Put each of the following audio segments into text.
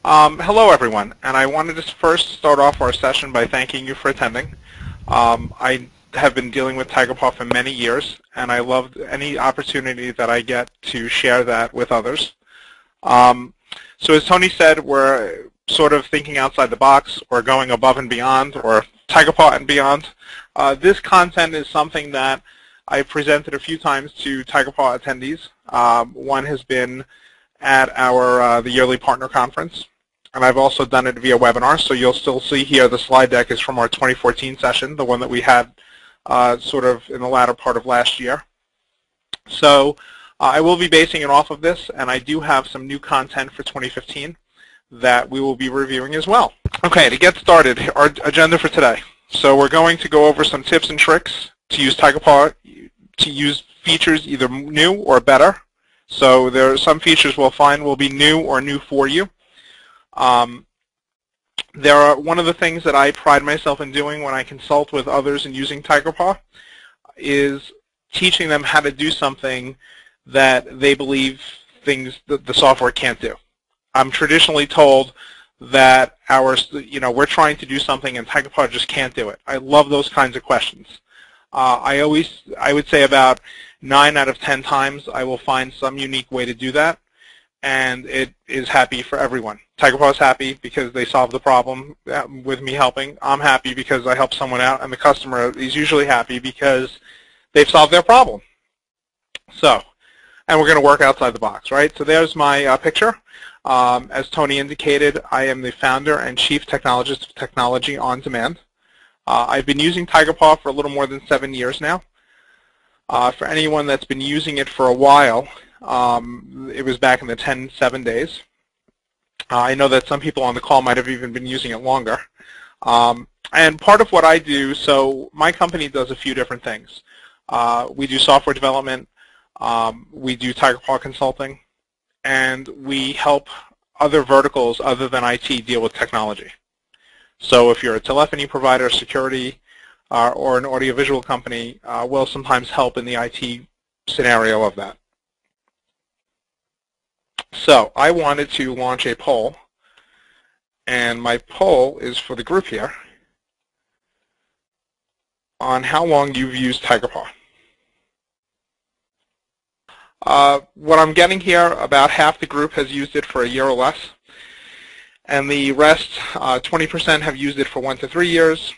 Hello, everyone, and I wanted to first start off our session by thanking you for attending. I have been dealing with Tigerpaw for many years, and I love any opportunity that I get to share that with others. So as Tony said, we're sort of thinking outside the box, or going above and beyond, or Tigerpaw and beyond. This content is something that I've presented a few times to Tigerpaw attendees. One has been at our the yearly partner conference, and I've also done it via webinar. So you'll still see here the slide deck is from our 2014 session, the one that we had sort of in the latter part of last year. So I will be basing it off of this, and I do have some new content for 2015 that we will be reviewing as well. Okay, to get started, our agenda for today. So we're going to go over some tips and tricks to use Tigerpaw to use features either new or better. So there are some features we'll find will be new or new for you. One of the things that I pride myself in doing when I consult with others in using Tigerpaw is teaching them how to do something that they believe things that the software can't do. I'm traditionally told that we're trying to do something and Tigerpaw just can't do it. I love those kinds of questions. I would say about 9 out of 10 times I will find some unique way to do that, and it is happy for everyone. Tigerpaw is happy because they solved the problem with me helping. I'm happy because I helped someone out, and the customer is usually happy because they've solved their problem. So, and we're going to work outside the box, right? So there's my picture. As Tony indicated, I am the founder and chief technologist of Technology on Demand. I've been using Tigerpaw for a little more than 7 years now. For anyone that's been using it for a while, it was back in the 10.7 days. I know that some people on the call might have even been using it longer. And part of what I do, so my company does a few different things. We do software development, we do Tigerpaw consulting, and we help other verticals other than IT deal with technology. So if you're a telephony provider, security, or an audiovisual company, we'll sometimes help in the IT scenario of that. So I wanted to launch a poll, and my poll is for the group here on how long you've used Tigerpaw. What I'm getting here, about half the group has used it for a year or less, and the rest, 20% have used it for 1 to 3 years,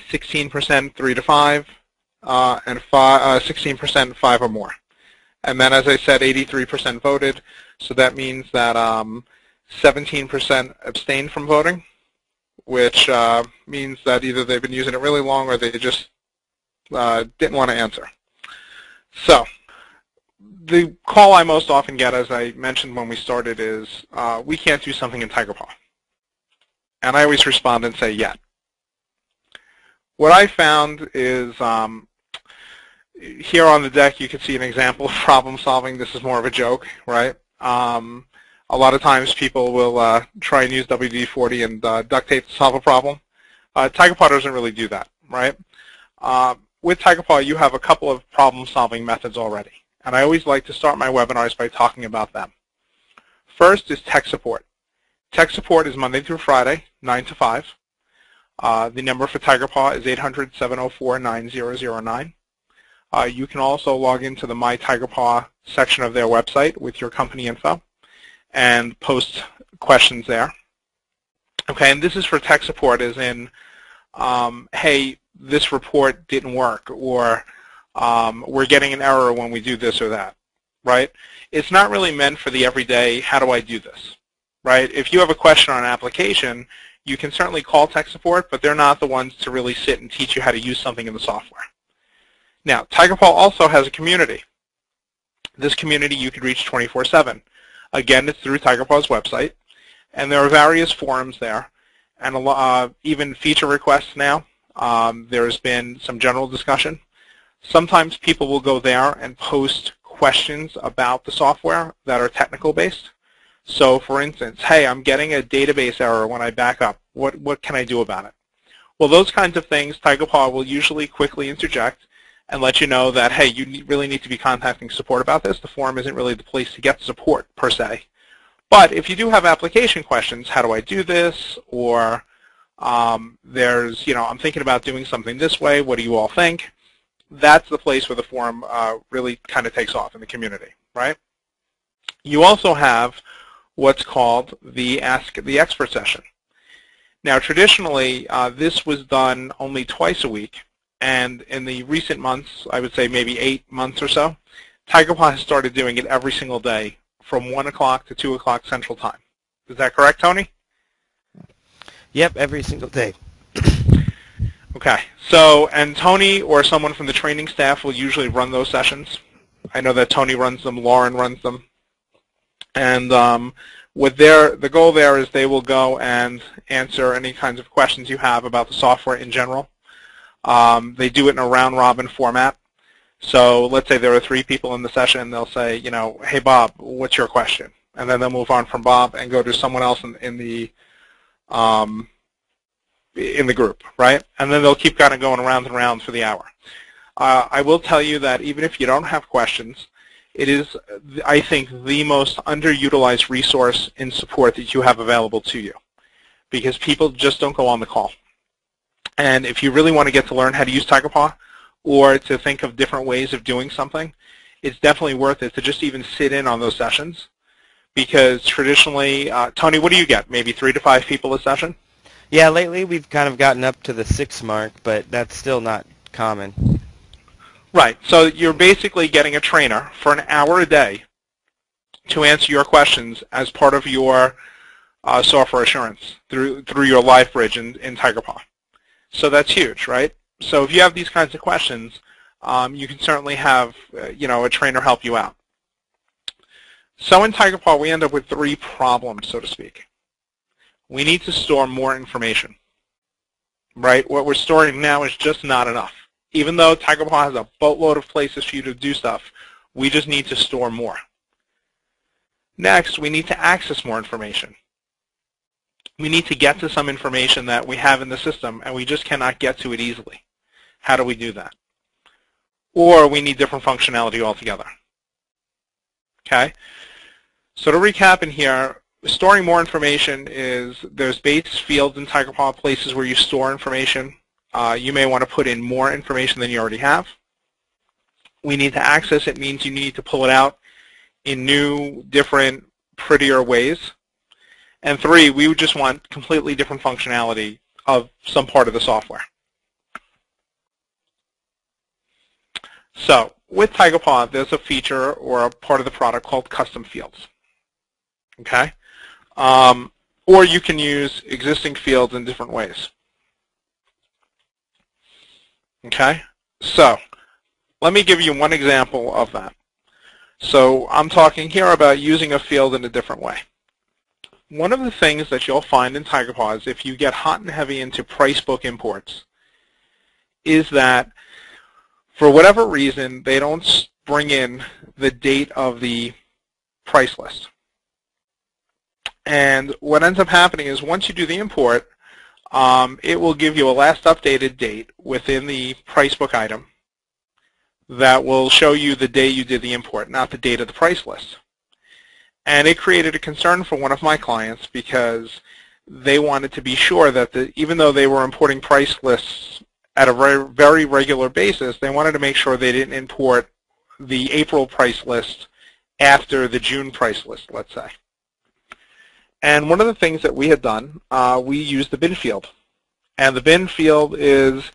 16% 3 to 5, and 16% 5 or more. And then, as I said, 83% voted, so that means that 17% abstained from voting, which means that either they've been using it really long or they just didn't want to answer. So the call I most often get, as I mentioned when we started, is we can't do something in Tigerpaw. And I always respond and say, yet. What I found is here on the deck you can see an example of problem solving. This is more of a joke, right? A lot of times people will try and use WD-40 and duct tape to solve a problem. Tigerpaw doesn't really do that, right? With Tigerpaw you have a couple of problem solving methods already. And I always like to start my webinars by talking about them. First is tech support. Tech support is Monday through Friday, 9 to 5. The number for Tigerpaw is 800-704-9009. You can also log into the My Tigerpaw section of their website with your company info and post questions there. Okay, and this is for tech support, as in, hey, this report didn't work, or we're getting an error when we do this or that, right? It's not really meant for the everyday, how do I do this, right? If you have a question on an application, you can certainly call tech support, but they're not the ones to really sit and teach you how to use something in the software. Now, Tigerpaw also has a community. This community you can reach 24/7. Again, it's through Tigerpaw's website, and there are various forums there, and even feature requests now. There's been some general discussion. Sometimes people will go there and post questions about the software that are technical based. So for instance, hey, I'm getting a database error when I back up. What can I do about it? Well, those kinds of things, Tigerpaw will usually quickly interject and let you know that, hey, you really need to be contacting support about this. The forum isn't really the place to get support, per se. But if you do have application questions, how do I do this? Or there's, I'm thinking about doing something this way. What do you all think? That's the place where the forum really kind of takes off in the community, right? You also have what's called the Ask the Expert session. Now, traditionally, this was done only twice a week, and in the recent months, I would say maybe 8 months or so, Tigerpaw has started doing it every single day from 1 o'clock to 2 o'clock Central Time. Is that correct, Tony? Yep, every single day. Okay. So, and Tony or someone from the training staff will usually run those sessions. I know that Tony runs them, Lauren runs them. And the goal there is they will go and answer any kinds of questions you have about the software in general. They do it in a round-robin format. So let's say there are 3 people in the session. They'll say, hey, Bob, what's your question? And then they'll move on from Bob and go to someone else in the group, right? And then they'll keep kind of going around and around for the hour. I will tell you that even if you don't have questions, it is, I think, the most underutilized resource in support that you have available to you, because people just don't go on the call. And if you really want to get to learn how to use Tigerpaw or to think of different ways of doing something, it's definitely worth it to just even sit in on those sessions, because traditionally, Tony, what do you get? Maybe 3 to 5 people a session? Yeah, lately we've kind of gotten up to the 6 mark, but that's still not common. Right. So you're basically getting a trainer for an hour a day to answer your questions as part of your software assurance through your live bridge in Tigerpaw. So that's huge, right? So if you have these kinds of questions, you can certainly have a trainer help you out. So in Tigerpaw, we end up with 3 problems, so to speak. We need to store more information, right? What we're storing now is just not enough. Even though Tigerpaw has a boatload of places for you to do stuff, we just need to store more. Next, we need to access more information. We need to get to some information that we have in the system, and we just cannot get to it easily. How do we do that? Or we need different functionality altogether. Okay? So to recap in here, storing more information is there's base fields in Tigerpaw, places where you store information. You may want to put in more information than you already have. We need to access it means you need to pull it out in new, different, prettier ways. And 3, we would just want completely different functionality of some part of the software. So with Tigerpaw, there's a feature or a part of the product called custom fields. Okay? Or you can use existing fields in different ways. Okay? So let me give you one example of that. So I'm talking here about using a field in a different way. One of the things that you'll find in Tigerpaw is if you get hot and heavy into price book imports is that for whatever reason, they don't bring in the date of the price list. And what ends up happening is once you do the import, it will give you a last updated date within the price book item that will show you the day you did the import, not the date of the price list. And it created a concern for one of my clients because they wanted to be sure that even though they were importing price lists at a very, very regular basis, they wanted to make sure they didn't import the April price list after the June price list, let's say. And one of the things that we had done, we used the bin field. And the bin field is,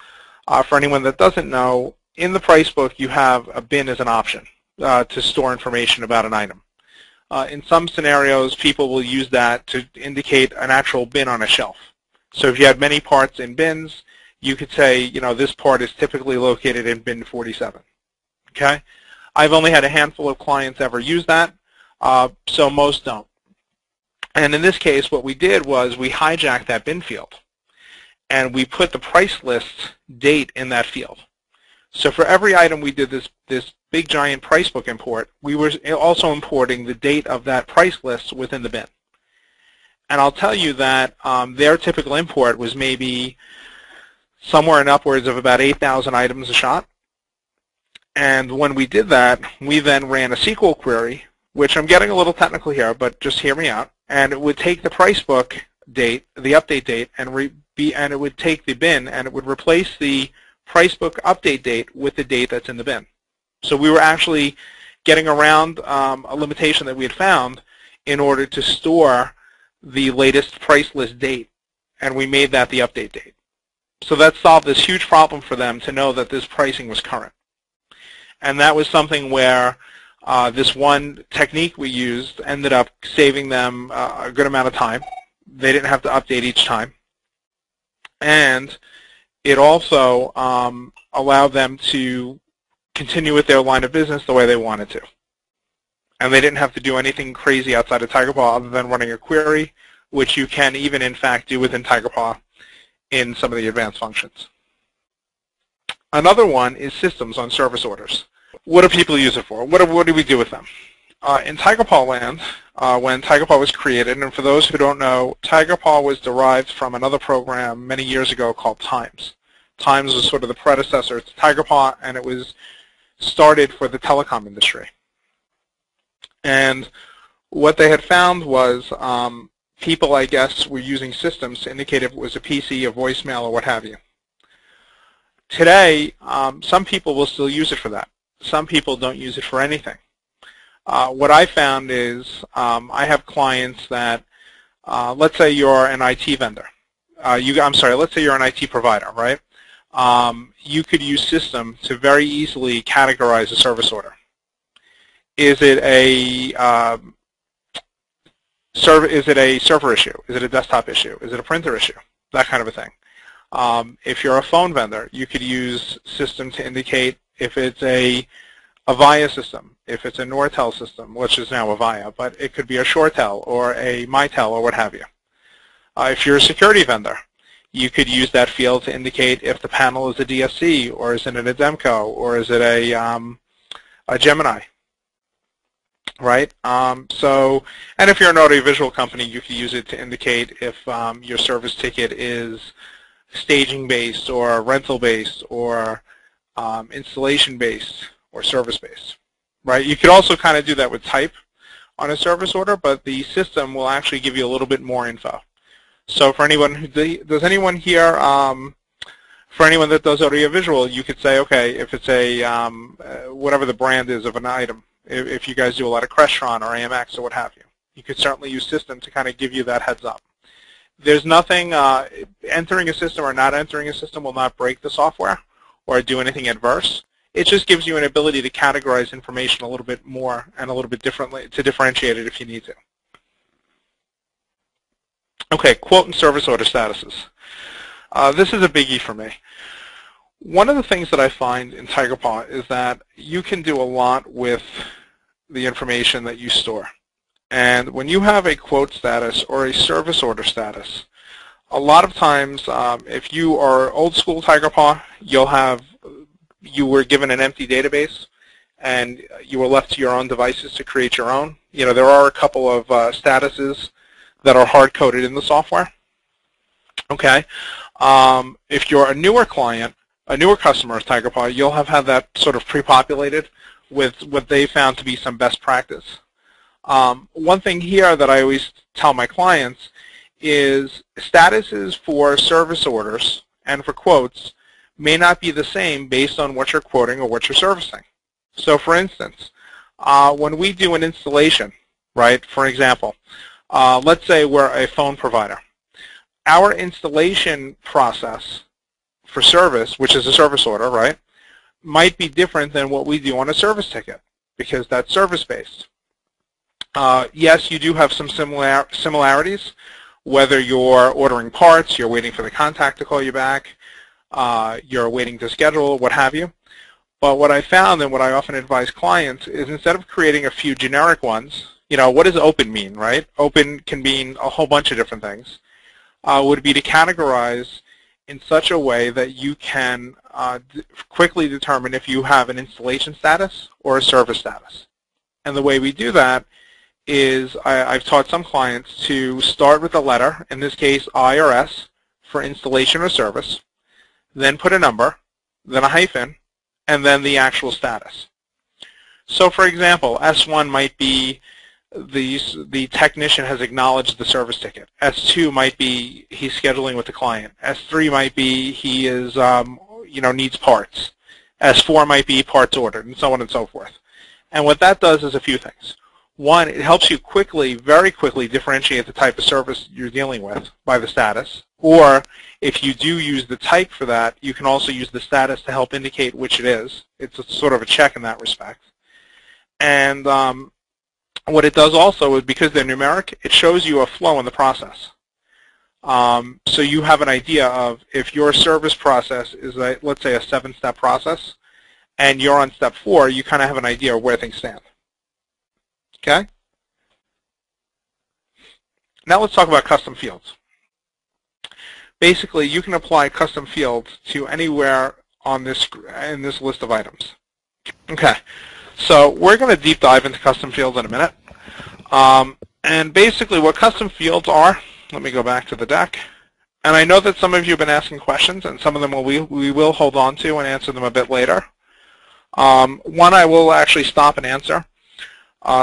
for anyone that doesn't know, in the price book you have a bin as an option to store information about an item. In some scenarios, people will use that to indicate an actual bin on a shelf. So if you had many parts in bins, you could say, this part is typically located in bin 47. Okay? I've only had a handful of clients ever use that, so most don't. And in this case, what we did was we hijacked that bin field, and we put the price list date in that field. So for every item we did this big giant price book import, we were also importing the date of that price list within the bin. And I'll tell you that their typical import was maybe somewhere in upwards of about 8,000 items a shot. And when we did that, we then ran a SQL query which I'm getting a little technical here, but just hear me out. And it would take the price book date, the update date, and it would take the bin and it would replace the price book update date with the date that's in the bin. So we were actually getting around a limitation that we had found in order to store the latest price list date, and we made that the update date. So that solved this huge problem for them to know that this pricing was current. And that was something where this one technique we used ended up saving them a good amount of time. They didn't have to update each time. And it also allowed them to continue with their line of business the way they wanted to. And they didn't have to do anything crazy outside of Tigerpaw other than running a query, which you can even, in fact, do within Tigerpaw in some of the advanced functions. Another one is systems on service orders. What do people use it for? What do we do with them? In Tigerpaw land, when Tigerpaw was created, and for those who don't know, Tigerpaw was derived from another program many years ago called Times. Times was sort of the predecessor to Tigerpaw, and it was started for the telecom industry. And what they had found was people, I guess, were using systems to indicate if it was a PC, a voicemail, or what have you. Today, some people will still use it for that. Some people don't use it for anything. What I found is I have clients that, let's say you're an IT vendor. Let's say you're an IT provider, right? You could use system to very easily categorize a service order. Is it a server issue? Is it a desktop issue? Is it a printer issue? That kind of a thing. If you're a phone vendor, you could use system to indicate if it's a Avaya system, if it's a Nortel system, which is now Avaya, but it could be a ShoreTel or a Mitel or what have you. If you're a security vendor, you could use that field to indicate if the panel is a DSC, or is it a Demco, or is it a Gemini, right? And if you're an audiovisual company, you could use it to indicate if your service ticket is staging-based or rental-based or installation-based or service-based, right? You could also kind of do that with type on a service order, but the system will actually give you a little bit more info. So for anyone who does anyone here, for anyone that does audiovisual, you could say, okay, if it's a whatever the brand is of an item, if you guys do a lot of Crestron or AMX or what have you, you could certainly use system to kind of give you that heads up. There's nothing, entering a system or not entering a system will not break the software or do anything adverse. It just gives you an ability to categorize information a little bit more and a little bit differently to differentiate it if you need to. Okay, quote and service order statuses. This is a biggie for me. One of the things that I find in Tigerpaw is that you can do a lot with the information that you store. And when you have a quote status or a service order status, a lot of times if you are old school Tigerpaw, you were given an empty database and you were left to your own devices to create your own. You know, there are a couple of statuses that are hard-coded in the software. Okay. If you're a newer client, a newer customer of Tigerpaw, you'll have had that sort of pre-populated with what they found to be some best practice. One thing here that I always tell my clients is statuses for service orders and for quotes may not be the same based on what you're quoting or what you're servicing. So for instance, when we do an installation, right, for example, let's say we're a phone provider. Our installation process for service, which is a service order, right, might be different than what we do on a service ticket because that's service-based. Yes, you do have some similarities, whether you're ordering parts, you're waiting for the contact to call you back, you're waiting to schedule, what have you. But what I found and what I often advise clients is instead of creating a few generic ones, you know, what does open mean, right? Open can mean a whole bunch of different things. Would be to categorize in such a way that you can quickly determine if you have an installation status or a service status. And the way we do that is I've taught some clients to start with a letter, in this case I or S, for installation or service, then put a number, then a hyphen, and then the actual status. So for example, S1 might be the technician has acknowledged the service ticket. S2 might be he's scheduling with the client. S3 might be he is needs parts. S4 might be parts ordered, and so on and so forth. And what that does is a few things. One, it helps you very quickly differentiate the type of service you're dealing with by the status. Or if you do use the type for that, you can also use the status to help indicate which it is. It's sort of a check in that respect. And what it does also is, because they're numeric, it shows you a flow in the process. So you have an idea of if your service process is, let's say, a 7-step process, and you're on step 4, you kind of have an idea of where things stand. Okay? Now let's talk about custom fields. Basically, you can apply custom fields to anywhere on in this list of items. Okay, so we're going to deep dive into custom fields in a minute. And basically what custom fields are, let me go back to the deck. And I know that some of you have been asking questions, and some of them we will hold on to and answer them a bit later. One I will actually stop and answer.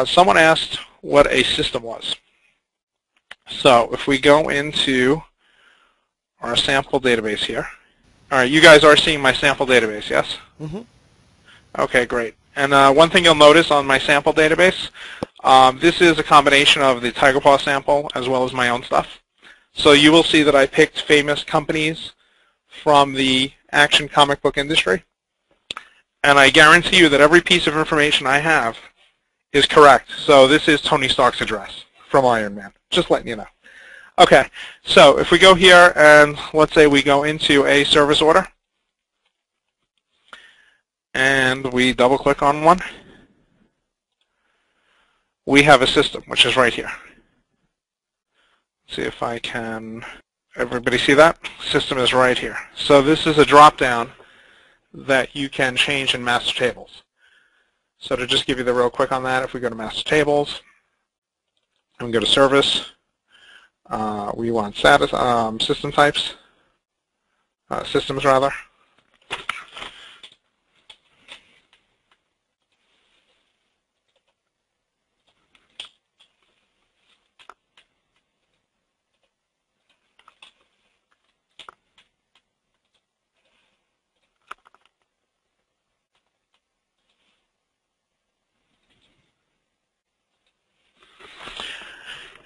Someone asked what a system was. So if we go into our sample database here. All right, you guys are seeing my sample database, yes? Mm-hmm. Okay, great. And one thing you'll notice on my sample database, this is a combination of the Tigerpaw sample as well as my own stuff. So you will see that I picked famous companies from the action comic book industry. And I guarantee you that every piece of information I have is correct. So this is Tony Stark's address from Iron Man, just letting you know. Okay, so if we go here and let's say we go into a service order and we double click on one, we have a system, which is right here. See if I can, everybody see that? System is right here. So this is a drop down that you can change in master tables. So to just give you the real quick on that, if we go to master tables and we go to service, we want status, system types, systems rather.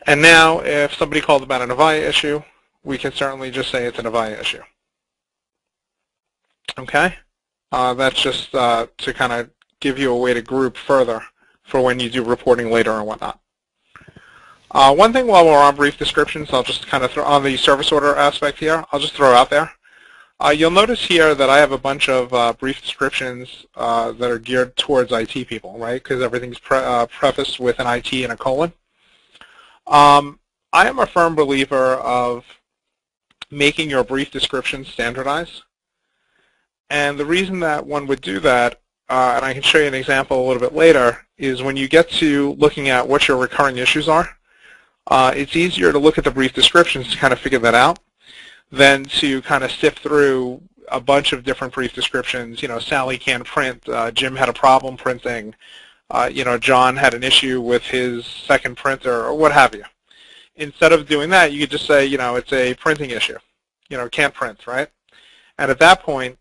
And now, if somebody called about an Avaya issue, we can certainly just say it's an Avaya issue. Okay? That's just to kind of give you a way to group further for when you do reporting later and whatnot. One thing while we're on brief descriptions, I'll just kind of throw on the service order aspect here, I'll just throw out there. You'll notice here that I have a bunch of brief descriptions that are geared towards IT people, right? Because everything's prefaced with an IT and a colon. I am a firm believer of making your brief description standardized. And the reason that one would do that, and I can show you an example a little bit later, is when you get to looking at what your recurring issues are, it's easier to look at the brief descriptions to kind of figure that out than to kind of sift through a bunch of different brief descriptions. You know, Sally can't print, Jim had a problem printing, John had an issue with his second printer, or what have you. Instead of doing that, you could just say, it's a printing issue. Can't print, right? And at that point,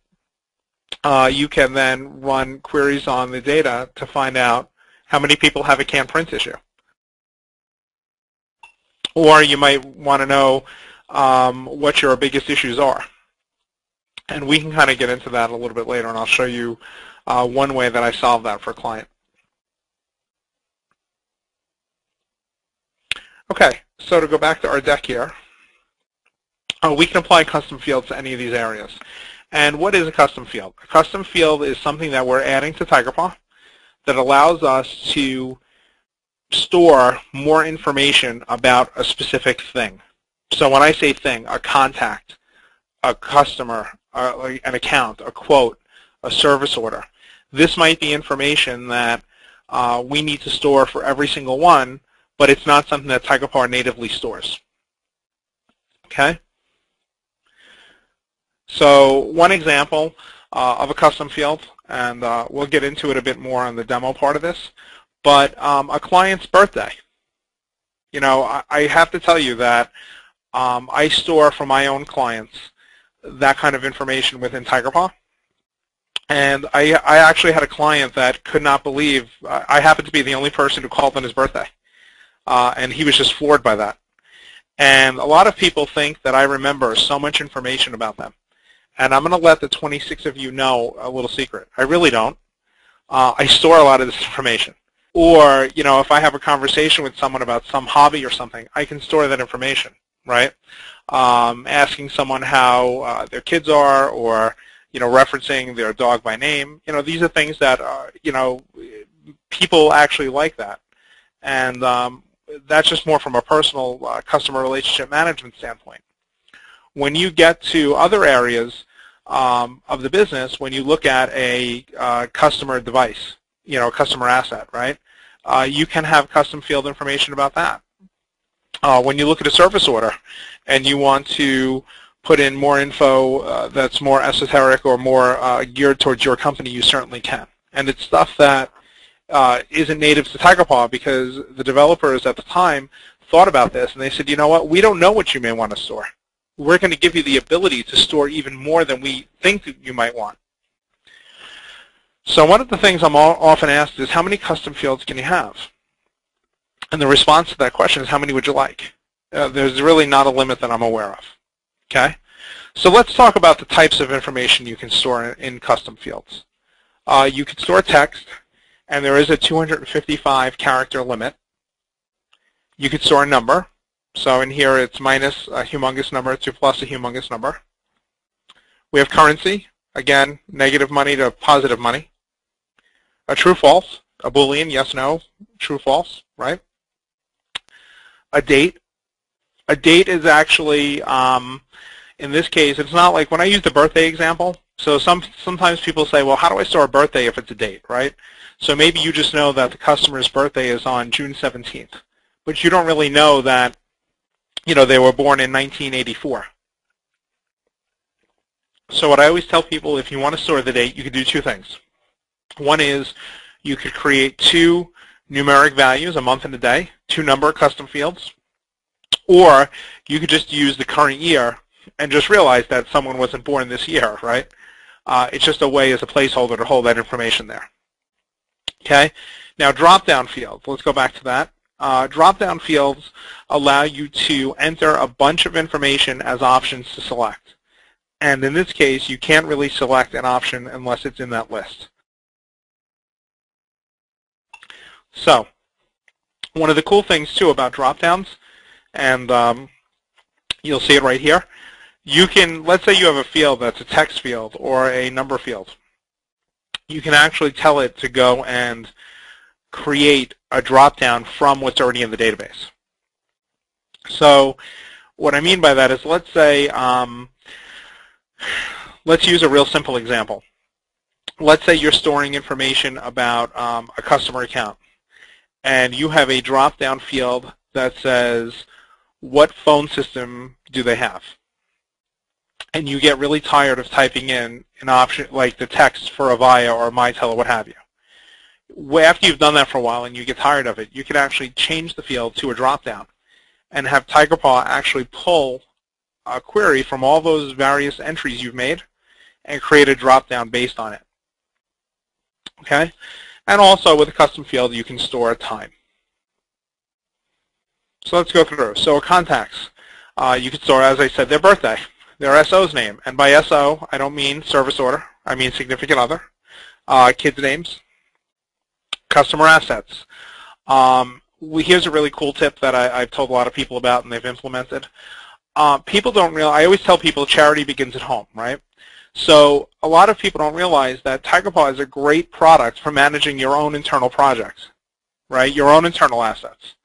you can then run queries on the data to find out how many people have a can't print issue. Or you might want to know what your biggest issues are. And we can kind of get into that a little bit later, and I'll show you one way that I solve that for a client. Okay, so to go back to our deck here, we can apply custom fields to any of these areas. And what is a custom field? A custom field is something that we're adding to Tigerpaw that allows us to store more information about a specific thing. So when I say thing, a contact, a customer, an account, a quote, a service order, this might be information that we need to store for every single one, but it's not something that Tigerpaw natively stores. Okay? So one example of a custom field, and we'll get into it a bit more on the demo part of this, but a client's birthday. You know, I have to tell you that I store for my own clients that kind of information within Tigerpaw. And I actually had a client that could not believe, I happened to be the only person who called on his birthday. And he was just floored by that. And a lot of people think that I remember so much information about them. And I'm going to let the 26 of you know a little secret. I really don't. I store a lot of this information. Or, you know, if I have a conversation with someone about some hobby or something, I can store that information, right? Asking someone how their kids are, or, you know, referencing their dog by name. You know, these are things that, you know, people actually like that. And that's just more from a personal customer relationship management standpoint. When you get to other areas of the business, when you look at a customer device, you know, a customer asset, right? You can have custom field information about that. When you look at a service order and you want to put in more info that's more esoteric or more geared towards your company, you certainly can. And it's stuff that isn't native to Tigerpaw, because the developers at the time thought about this and they said, you know what, we don't know what you may want to store. We're going to give you the ability to store even more than we think that you might want. So one of the things I'm often asked is, how many custom fields can you have? And the response to that question is, how many would you like? There's really not a limit that I'm aware of. Okay? So let's talk about the types of information you can store in custom fields. You can store text, and there is a 255 character limit. You could store a number. So in here it's minus a humongous number to plus a humongous number. We have currency. Again, negative money to positive money. A true false, a Boolean, yes, no, true false, right? A date. A date is actually, in this case, it's not like when I use the birthday example. So sometimes people say, well, how do I store a birthday if it's a date, right? So maybe you just know that the customer's birthday is on June 17th, but you don't really know that, you know, they were born in 1984. So what I always tell people, if you want to store the date, you can do two things. One is you could create two numeric values, a month and a day, two number custom fields, or you could just use the current year and just realize that someone wasn't born this year, right? It's just a way as a placeholder to hold that information there. Okay? Now drop-down fields, let's go back to that. Drop-down fields allow you to enter a bunch of information as options to select. And in this case, you can't really select an option unless it's in that list. So, one of the cool things too about drop-downs, and you'll see it right here, you can, let's say you have a field that's a text field or a number field. You can actually tell it to go and create a drop-down from what's already in the database. So, what I mean by that is, let's say, let's use a real simple example. Let's say you're storing information about a customer account, and you have a drop-down field that says, what phone system do they have? And you get really tired of typing in an option like the text for Avaya or Mitel or what have you. After you've done that for a while and you get tired of it, you can actually change the field to a drop-down and have Tigerpaw actually pull a query from all those various entries you've made and create a drop-down based on it. Okay? And also with a custom field, you can store a time. So let's go through. So contacts, you can store, as I said, their birthday, their SO's name. And by SO, I don't mean service order. I mean significant other. Kids' names. Customer assets. Here's a really cool tip that I've told a lot of people about and they've implemented. People don't realize, I always tell people charity begins at home, right? So a lot of people don't realize that Tigerpaw is a great product for managing your own internal projects, right? Your own internal assets.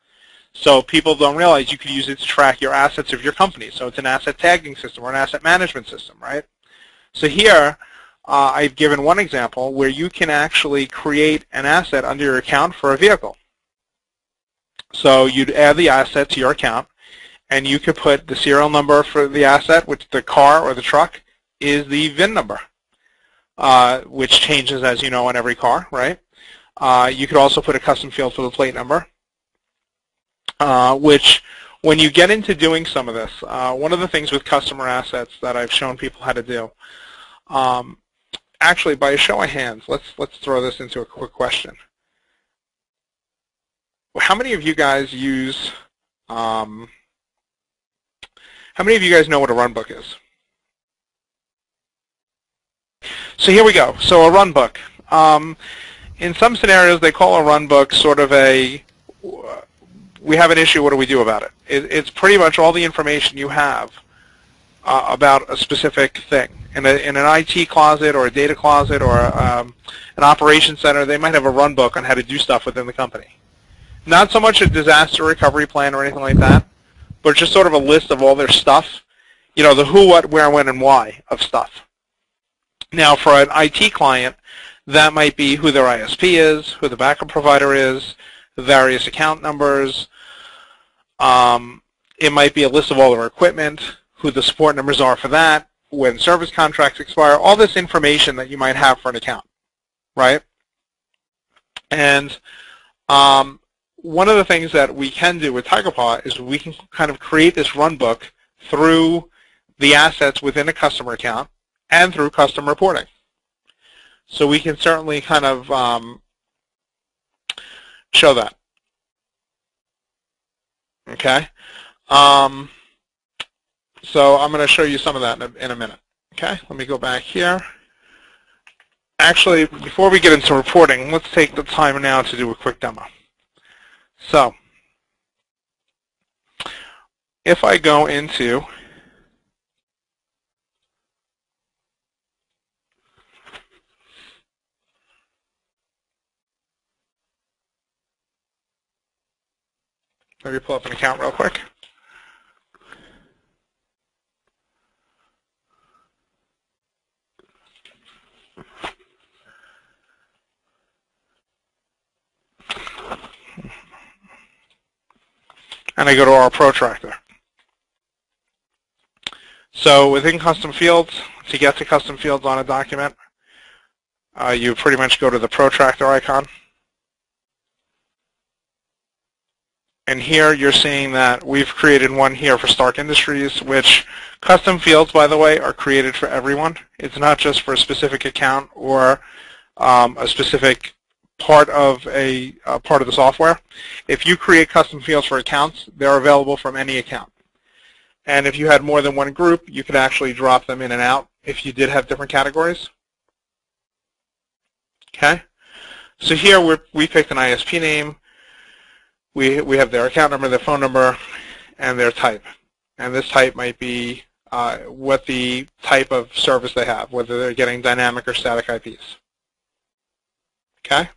So people don't realize you could use it to track your assets of your company. So it's an asset tagging system or an asset management system, right? So here, I've given one example where you can actually create an asset under your account for a vehicle. So you'd add the asset to your account, and you could put the serial number for the asset, which the car or the truck is the VIN number. which changes, as you know, on every car, right? You could also put a custom field for the plate number, which when you get into doing some of this, one of the things with customer assets that I've shown people how to do, actually, by a show of hands, let's throw this into a quick question. How many of you guys use, how many of you guys know what a run book is? So here we go. So a run book. In some scenarios, they call a run book sort of a, we have an issue, what do we do about it? It's pretty much all the information you have about a specific thing. In an IT closet or a data closet or an operations center, they might have a run book on how to do stuff within the company. Not so much a disaster recovery plan or anything like that, but just sort of a list of all their stuff. You know, the who, what, where, when, and why of stuff. Now, for an IT client, that might be who their ISP is, who the backup provider is, the various account numbers. It might be a list of all their equipment, who the support numbers are for that, when service contracts expire, all this information that you might have for an account, right? And one of the things that we can do with Tigerpaw is we can kind of create this run book through the assets within a customer account and through custom reporting. So we can certainly kind of show that. Okay. So I'm going to show you some of that in a minute. Okay. Let me go back here. Actually, before we get into reporting, let's take the time now to do a quick demo. So if I go into let me pull up an account real quick. And I go to our protractor. So within custom fields, to get to custom fields on a document, you pretty much go to the protractor icon. And here you're seeing that we've created one here for Stark Industries, which custom fields, by the way, are created for everyone. It's not just for a specific account or a specific part of part of the software. If you create custom fields for accounts, they're available from any account. And if you had more than one group, you could actually drop them in and out if you did have different categories. Okay. So here we picked an ISP name. We have their account number, their phone number, and their type. And this type might be what the type of service they have, whether they're getting dynamic or static IPs. Okay?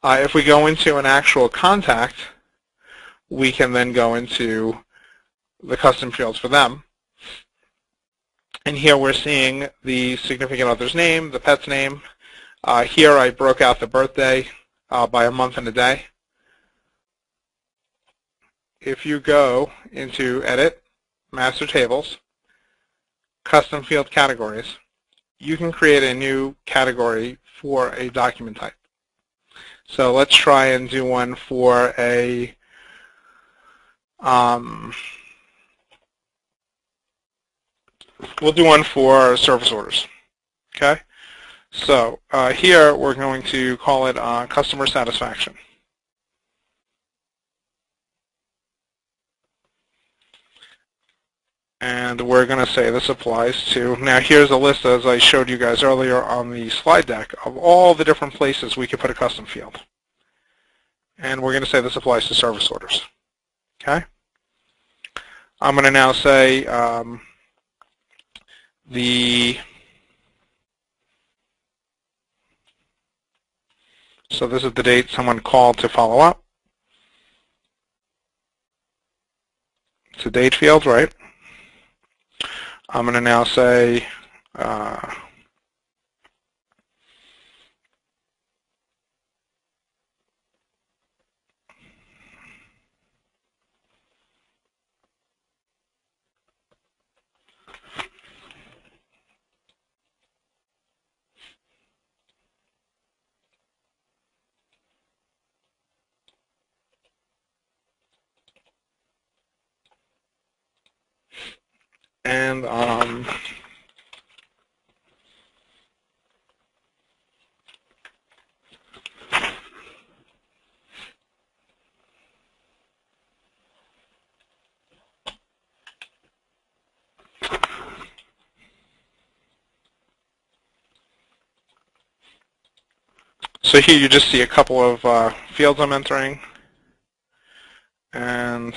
If we go into an actual contact, we can then go into the custom fields for them. And here we're seeing the significant other's name, the pet's name. Here I broke out the birthday by a month and a day. If you go into Edit, Master Tables, Custom Field Categories, you can create a new category for a document type. So let's try and do one for a we'll do one for service orders. Okay? So here we're going to call it customer satisfaction. And we're going to say this applies to, now here's a list, as I showed you guys earlier on the slide deck, of all the different places we could put a custom field. And we're going to say this applies to service orders. Okay? I'm going to now say so this is the date someone called to follow up. It's a date field, right? I'm going to now say And so here you just see a couple of fields I'm entering. And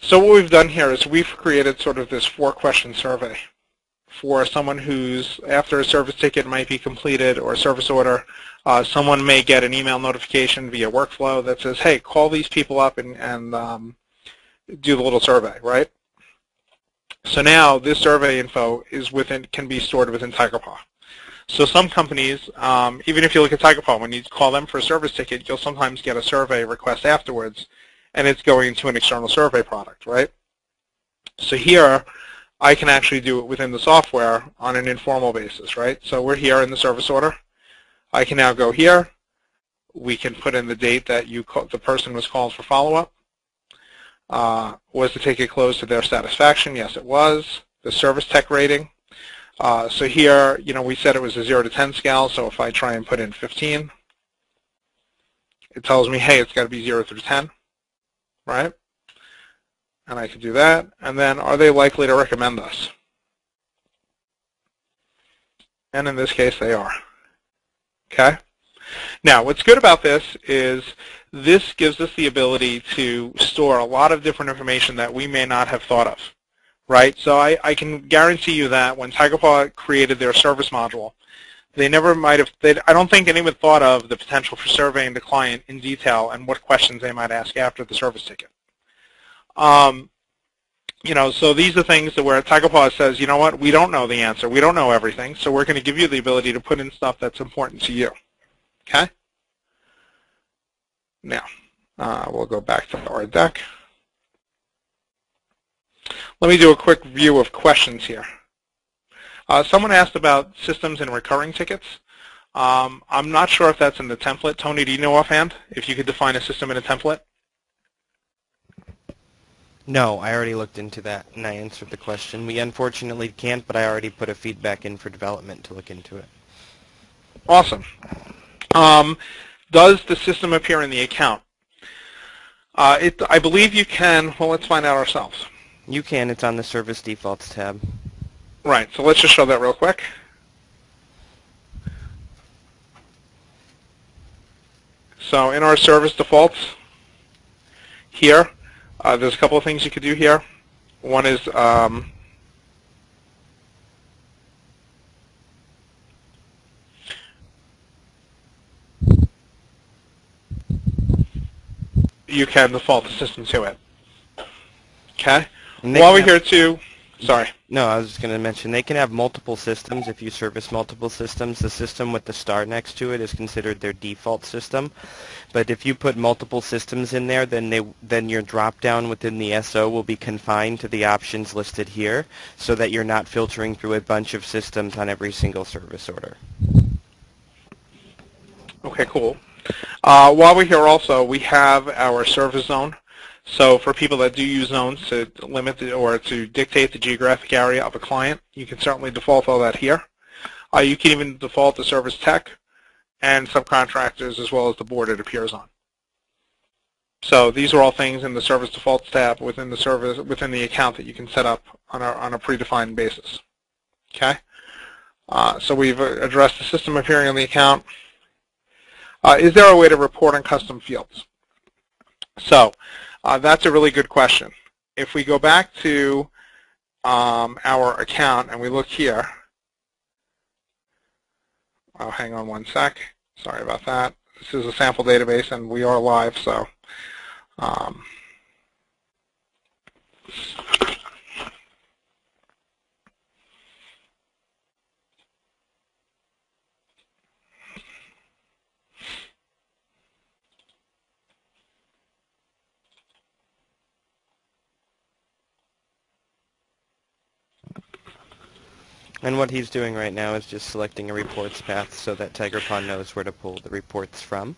so what we've done here is we've created sort of this 4-question survey for someone who's, after a service ticket might be completed or a service order, someone may get an email notification via workflow that says, hey, call these people up and do the little survey, right? So now this survey info is can be stored within Tigerpaw. So some companies, even if you look at Tigerpaw, when you call them for a service ticket, you'll sometimes get a survey request afterwards, and it's going to an external survey product, right? So here, I can actually do it within the software on an informal basis, right? So we're here in the service order. I can now go here. We can put in the date that the person was called for follow-up. Was the ticket closed to their satisfaction? Yes, it was. The service tech rating. So here, we said it was a 0 to 10 scale, so if I try and put in 15, it tells me, hey, it's got to be 0 through 10, right? And I can do that. And then, are they likely to recommend us? And in this case, they are. Okay? Now, what's good about this is this gives us the ability to store a lot of different information that we may not have thought of, right? So I can guarantee you that when Tigerpaw created their service module, they never might have, I don't think anyone thought of the potential for surveying the client in detail and what questions they might ask after the service ticket. So these are things that where Tigerpaw says, you know what, we don't know the answer. We don't know everything, so we're going to give you the ability to put in stuff that's important to you. Okay? Now, we'll go back to our deck. Let me do a quick view of questions here. Someone asked about systems and recurring tickets. I'm not sure if that's in the template. Tony, do you know offhand if you could define a system in a template? No, I already looked into that, and I answered the question. We unfortunately can't, but I already put a feedback in for development to look into it. Awesome. Does the system appear in the account? I believe you can. Well, let's find out ourselves. You can. It's on the Service Defaults tab. Right. So let's just show that real quick. So in our service defaults here, there's a couple of things you could do here. One is you can default the system to it. Okay? While we're here too, sorry. No, I was just going to mention they can have multiple systems. If you service multiple systems, the system with the star next to it is considered their default system. But if you put multiple systems in there, then your drop-down within the SO will be confined to the options listed here so that you're not filtering through a bunch of systems on every single service order. Okay, cool. While we're here also, we have our service zone. So for people that do use zones to limit or to dictate the geographic area of a client, you can certainly default all that here. You can even default the service tech and subcontractors as well as the board it appears on. So these are all things in the service defaults tab within the account that you can set up on a predefined basis. Okay. So we've addressed the system appearing on the account. Is there a way to report on custom fields? So that's a really good question. If we go back to our account and we look here, oh, hang on one sec. Sorry about that. This is a sample database and we are live, so And what he's doing right now is just selecting a reports path so that Tigerpaw knows where to pull the reports from.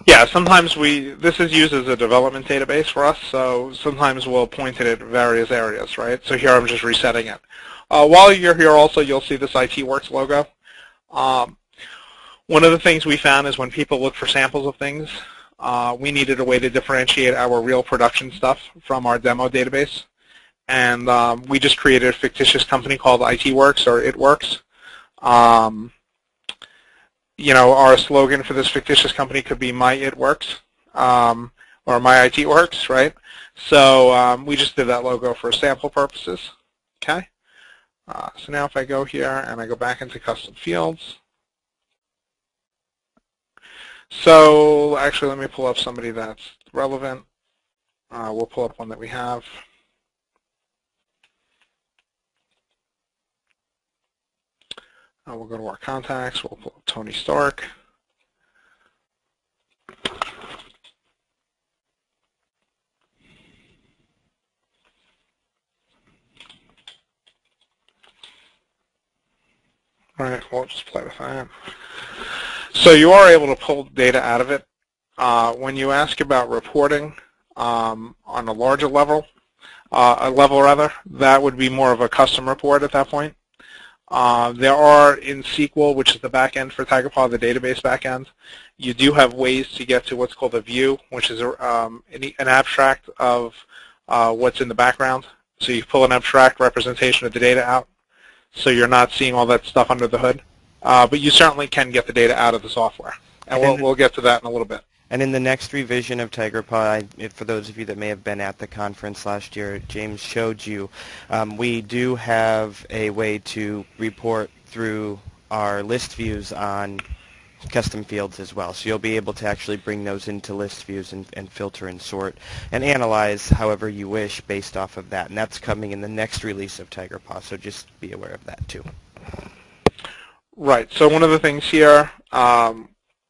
Yeah, sometimes this is used as a development database for us, so sometimes we'll point it at various areas, right? So here I'm just resetting it. While you're here also, you'll see this IT Works logo. Um, one of the things we found is when people look for samples of things, we needed a way to differentiate our real production stuff from our demo database. And we just created a fictitious company called IT Works, or It Works. You know, our slogan for this fictitious company could be My It Works, or My IT Works, right? So we just did that logo for sample purposes. Okay. So now if I go here and I go back into custom fields. So actually, let me pull up somebody that's relevant. We'll pull up one that we have. We'll go to our contacts. We'll pull up Tony Stark. All right, we'll just play with that. So you are able to pull data out of it. When you ask about reporting on a larger level, that would be more of a custom report at that point. There are in SQL, which is the back end for Tigerpaw, the database back end, you do have ways to get to what's called a view, which is an abstract of what's in the background. So you pull an abstract representation of the data out, so you're not seeing all that stuff under the hood. But you certainly can get the data out of the software. And we'll get to that in a little bit. And in the next revision of Tigerpaw, for those of you that may have been at the conference last year, James showed you, we do have a way to report through our list views on custom fields as well. So you'll be able to actually bring those into list views and filter and sort and analyze however you wish based off of that. And that's coming in the next release of Tigerpaw, so just be aware of that too. Right. So one of the things here I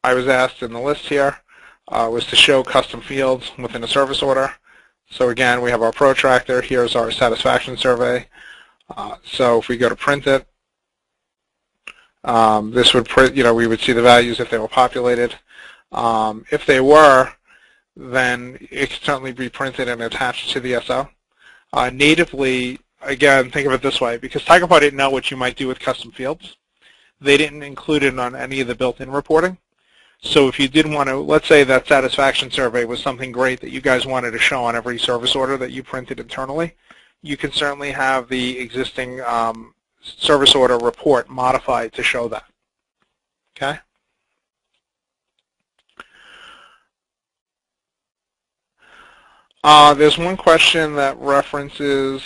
was asked in the list here was to show custom fields within a service order. So again, we have our protractor. Here's our satisfaction survey. So if we go to print it, this would print, we would see the values if they were populated. If they were, then it can certainly be printed and attached to the SO. Natively, again, think of it this way, because Tigerpaw didn't know what you might do with custom fields, they didn't include it on any of the built-in reporting. So if you did want to, let's say that satisfaction survey was something great that you guys wanted to show on every service order that you printed internally, you can certainly have the existing service order report modified to show that. Okay? There's one question that references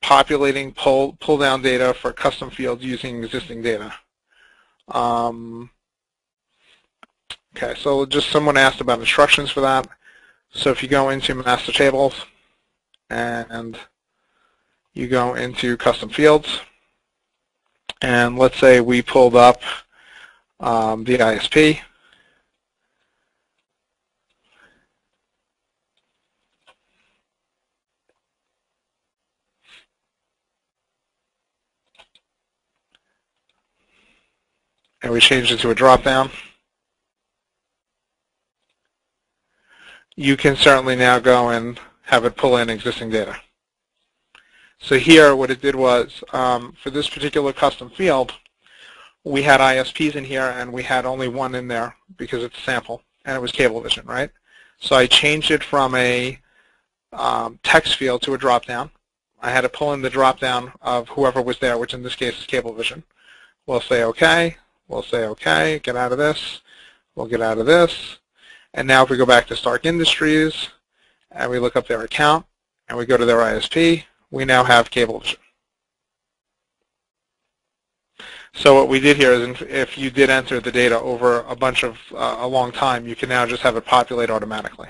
populating pull-down data for custom fields using existing data. Okay, so just someone asked about instructions for that. So if you go into master tables and you go into custom fields, and let's say we pulled up the ISP. And we changed it to a drop-down. You can certainly now go and have it pull in existing data. So here what it did was, for this particular custom field, we had ISPs in here and we had only one in there because it's a sample, and it was Cablevision, right? So I changed it from a text field to a drop-down. I had to pull in the drop-down of whoever was there, which in this case is Cablevision. We'll say OK. We'll say OK, get out of this. We'll get out of this. And now if we go back to Stark Industries and we look up their account and we go to their ISP, we now have Cablevision. So what we did here is if you did enter the data over a long time, you can now just have it populate automatically.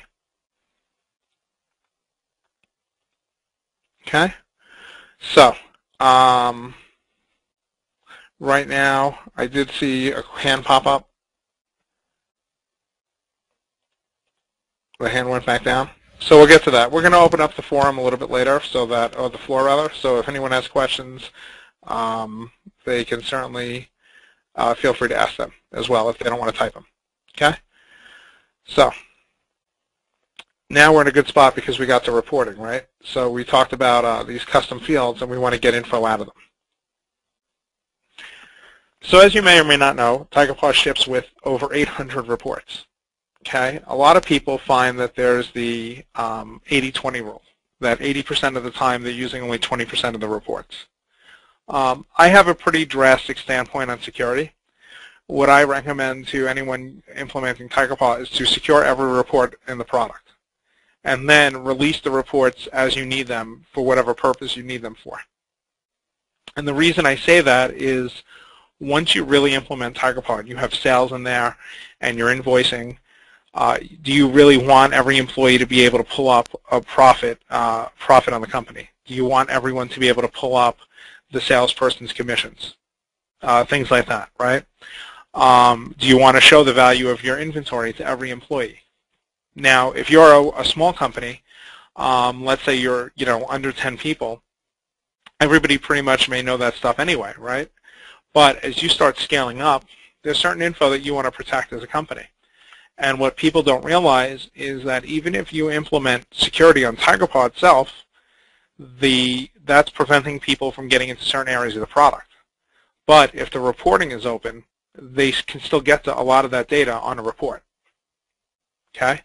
Okay? So right now I did see a hand pop up. The hand went back down. So we'll get to that. We're going to open up the forum a little bit later, so that, or the floor rather. So if anyone has questions, they can certainly feel free to ask them as well if they don't want to type them. Okay. So now we're in a good spot because we got to reporting, right? So we talked about these custom fields, and we want to get info out of them. So as you may or may not know, Tigerpaw ships with over 800 reports. Okay, a lot of people find that there's the 80-20 rule, that 80% of the time they're using only 20% of the reports. I have a pretty drastic standpoint on security. What I recommend to anyone implementing Tigerpaw is to secure every report in the product, and then release the reports as you need them for whatever purpose you need them for. And the reason I say that is once you really implement Tigerpaw, you have sales in there and you're invoicing, do you really want every employee to be able to pull up a profit on the company? Do you want everyone to be able to pull up the salesperson's commissions? Things like that, right? Do you want to show the value of your inventory to every employee? Now, if you're a small company, let's say you're under 10 people, everybody pretty much may know that stuff anyway, right? But as you start scaling up, there's certain info that you want to protect as a company. And what people don't realize is that even if you implement security on Tigerpaw itself, that's preventing people from getting into certain areas of the product. But if the reporting is open, they can still get to a lot of that data on a report. Okay?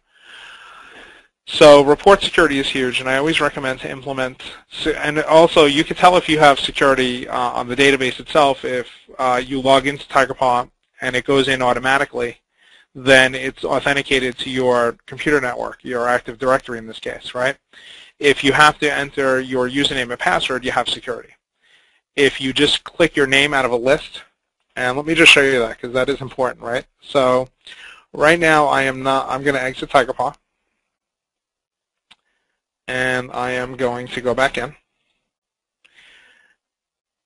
So report security is huge, and I always recommend to implement. And also, you can tell if you have security on the database itself if you log into Tigerpaw and it goes in automatically. Then it's authenticated to your computer network, your Active Directory in this case, right? If you have to enter your username and password, you have security. If you just click your name out of a list, and let me just show you that because that is important, right? So right now I'm going to exit Tigerpaw, and I am going to go back in.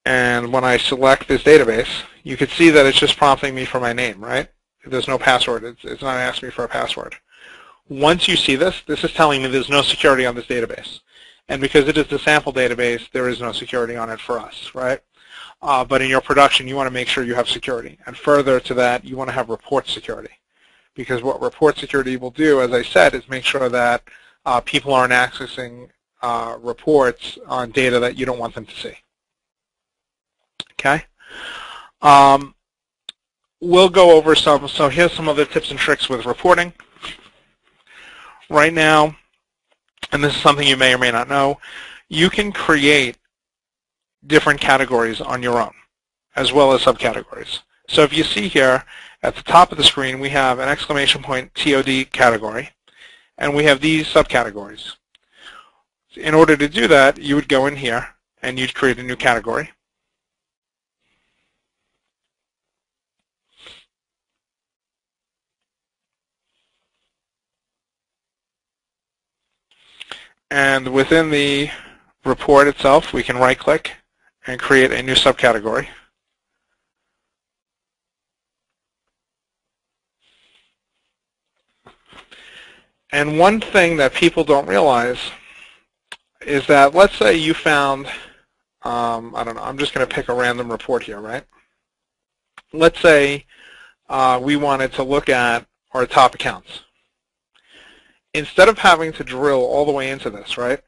And when I select this database, you can see that it's just prompting me for my name, right? There's no password. It's not asking me for a password. Once you see this, this is telling me there's no security on this database. And because it is the sample database, there is no security on it for us, right? But in your production, you want to make sure you have security. And further to that, you want to have report security. Because what report security will do, as I said, is make sure that people aren't accessing reports on data that you don't want them to see. Okay? We'll go over some, so here's some other tips and tricks with reporting. Right now, and this is something you may or may not know, you can create different categories on your own, as well as subcategories. So if you see here, at the top of the screen, we have an exclamation point TOD category, and we have these subcategories. In order to do that, you would go in here, and you'd create a new category. And within the report itself, we can right-click and create a new subcategory. And one thing that people don't realize is that, let's say you found, I don't know, I'm just going to pick a random report here, right? Let's say we wanted to look at our top accounts. Instead of having to drill all the way into this, right,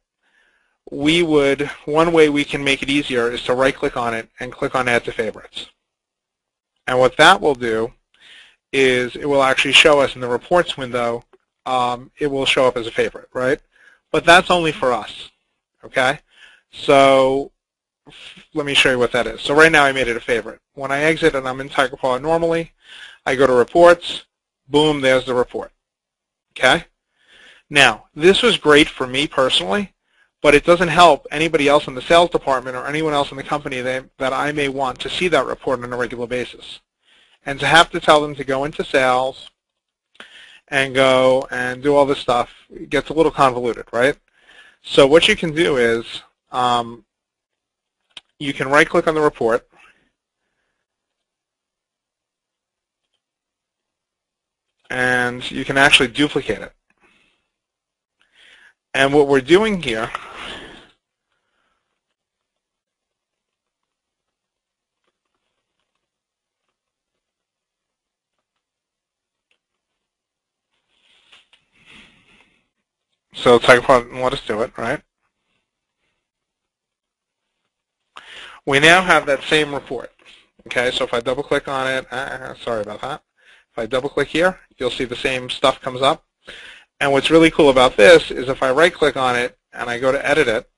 one way we can make it easier is to right-click on it and click on Add to Favorites. And what that will do is it will actually show us in the reports window, it will show up as a favorite, right? But that's only for us, okay? So let me show you what that is. So right now I made it a favorite. When I exit and I'm in Tigerpaw normally, I go to Reports, boom, there's the report, okay? Now, this was great for me personally, but it doesn't help anybody else in the sales department or anyone else in the company that I may want to see that report on a regular basis. And to have to tell them to go into sales and go and do all this stuff, it gets a little convoluted, right? So what you can do is you can right-click on the report, and you can actually duplicate it. And what we're doing here so Tigerpaw let us do it, right? We now have that same report. Okay, so if I double click on it, sorry about that. If I double click here, you'll see the same stuff comes up. And what's really cool about this is if I right click on it and I go to edit it,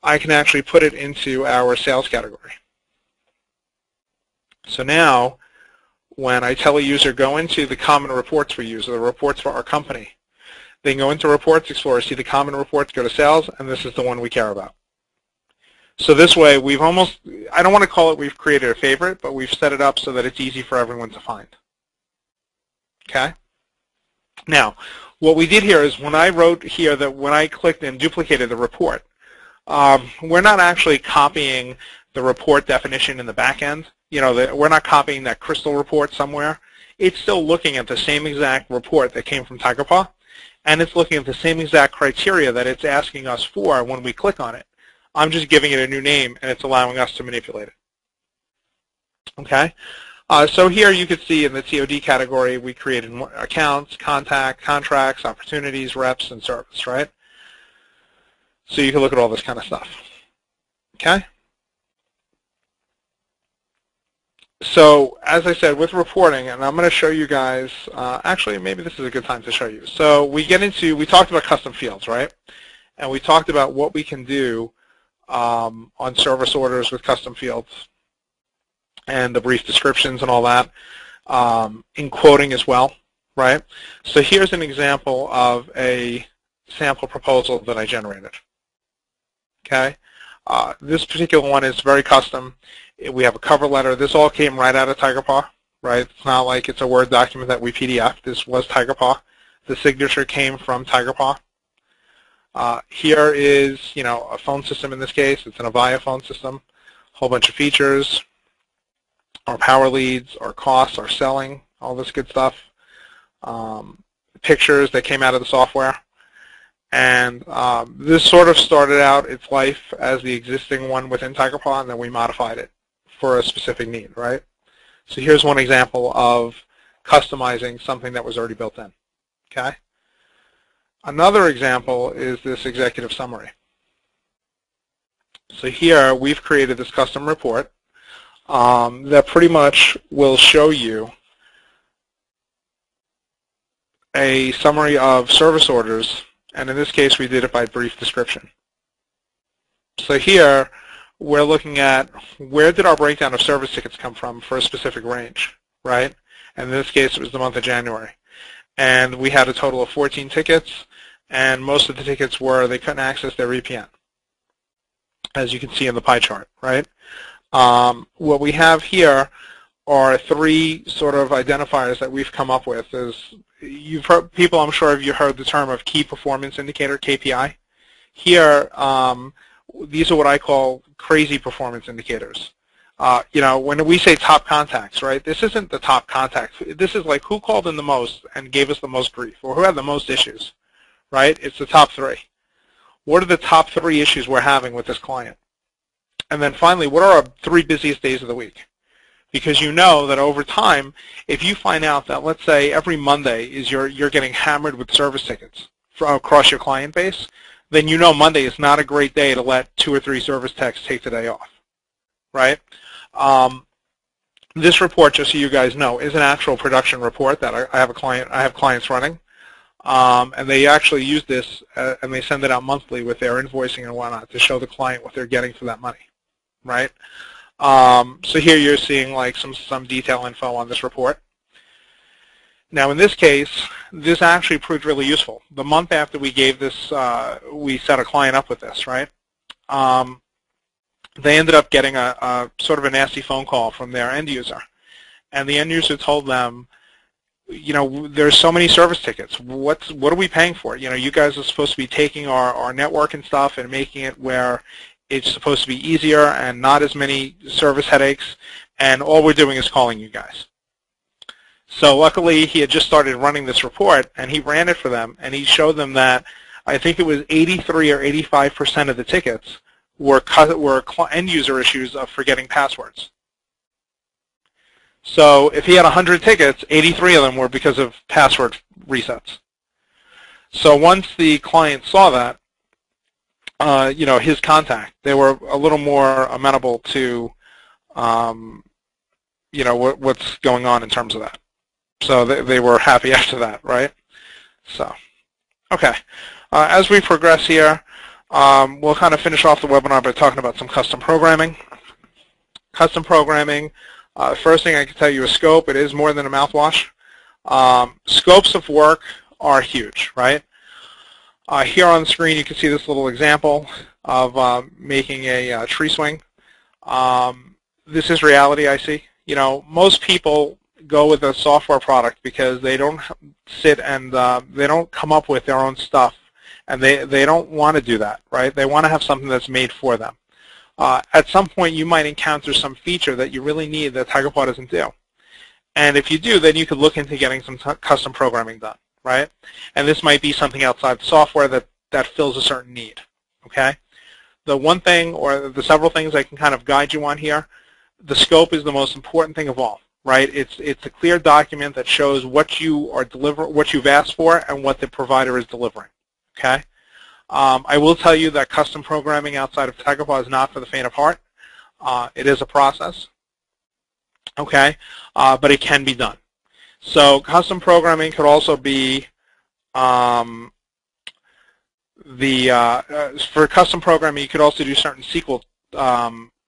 I can actually put it into our sales category. So now when I tell a user go into the common reports we use, or the reports for our company, they can go into Reports Explorer, see the common reports, go to sales, and this is the one we care about. So this way we've almost, I don't want to call it we've created a favorite, but we've set it up so that it's easy for everyone to find. Okay? Now, what we did here is when I wrote here that when I clicked and duplicated the report, we're not actually copying the report definition in the back end. You know, we're not copying that crystal report somewhere. It's still looking at the same exact report that came from Tigerpaw, and it's looking at the same exact criteria that it's asking us for when we click on it. I'm just giving it a new name, and it's allowing us to manipulate it. Okay? So here you can see in the TOD category, we created accounts, contracts, opportunities, reps, and service, right? So you can look at all this kind of stuff. Okay? So as I said, with reporting, and I'm going to show you guys, actually maybe this is a good time to show you. So we talked about custom fields, right? And we talked about what we can do on service orders with custom fields and the brief descriptions and all that, in quoting as well, right? So here's an example of a sample proposal that I generated. Okay, this particular one is very custom. We have a cover letter. This all came right out of Tigerpaw, right? It's not like it's a Word document that we PDF. This was Tigerpaw. The signature came from Tigerpaw. Here is, you know, a phone system in this case. It's an Avaya phone system. A whole bunch of features, our power leads, our costs, our selling, all this good stuff. Pictures that came out of the software. And this sort of started out its life as the existing one within Tigerpaw, and then we modified it for a specific need, right? So here's one example of customizing something that was already built in, okay? Another example is this executive summary. So here we've created this custom report that pretty much will show you a summary of service orders, and in this case we did it by brief description. So here we're looking at where did our breakdown of service tickets come from for a specific range, right? And in this case it was the month of January. And we had a total of 14 tickets, and most of the tickets were they couldn't access their VPN, as you can see in the pie chart, right? What we have here are three sort of identifiers that we've come up with. You've heard, people, I'm sure you heard the term of key performance indicator, KPI. Here, these are what I call crazy performance indicators. You know, when we say top contacts, right, this isn't the top contacts. This is like who called in the most and gave us the most grief, or who had the most issues, right? It's the top three. What are the top three issues we're having with this client? And then finally, what are our 3 busiest days of the week? Because you know that over time, if you find out that, let's say, every Monday is you're getting hammered with service tickets across your client base, then you know Monday is not a great day to let 2 or 3 service techs take the day off, right? This report, just so you guys know, is an actual production report that I have clients running, and they actually use this and they send it out monthly with their invoicing and whatnot to show the client what they're getting for that money, right? So here you're seeing like some detail info on this report. Now in this case, this actually proved really useful. The month after we gave this, we set a client up with this, right? They ended up getting a sort of a nasty phone call from their end user. And the end user told them, you know, there's so many service tickets. What are we paying for? You know, you guys are supposed to be taking our network and stuff and making it where it's supposed to be easier and not as many service headaches, and all we're doing is calling you guys. So luckily he had just started running this report, and he ran it for them, and he showed them that I think it was 83 or 85% of the tickets were end user issues of forgetting passwords. So if he had 100 tickets, 83 of them were because of password resets. So once the client saw that, his contact, they were a little more amenable to, what's going on in terms of that. So they were happy after that, right? So, okay. As we progress here, we'll kind of finish off the webinar by talking about some custom programming. Custom programming, first thing I can tell you is scope. It is more than a mouthwash. Scopes of work are huge, right? Here on the screen you can see this little example of making a tree swing. This is reality, I see. Most people go with a software product because they don't sit and they don't come up with their own stuff, and they don't want to do that, right? They want to have something that's made for them. At some point you might encounter some feature that you really need that Tigerpaw doesn't do. And if you do, then you could look into getting some custom programming done, right? And this might be something outside the software that fills a certain need, okay? The one thing, or the several things I can kind of guide you on here, the scope is the most important thing of all, right? It's a clear document that shows what you are what you've asked for and what the provider is delivering, okay? I will tell you that custom programming outside of Tigerpaw is not for the faint of heart. It is a process, okay? But it can be done. So custom programming could also be for custom programming, you could also do certain SQL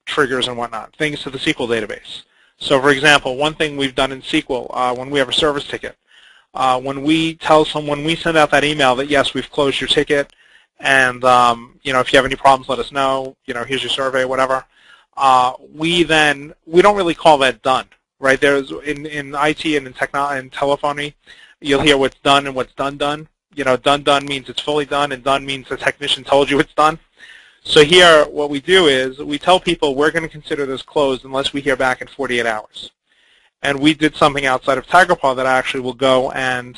triggers and whatnot, things to the SQL database. So for example, one thing we've done in SQL when we have a service ticket, when we tell someone, we send out that email that yes, we've closed your ticket, and if you have any problems, let us know. Here's your survey, whatever. We don't really call that done, right? There's in IT and in telephony, you'll hear what's done and what's done. Done means it's fully done, and done means the technician told you it's done. So here, what we do is we tell people we're going to consider this closed unless we hear back in 48 hours. And we did something outside of Tigerpaw that actually will go and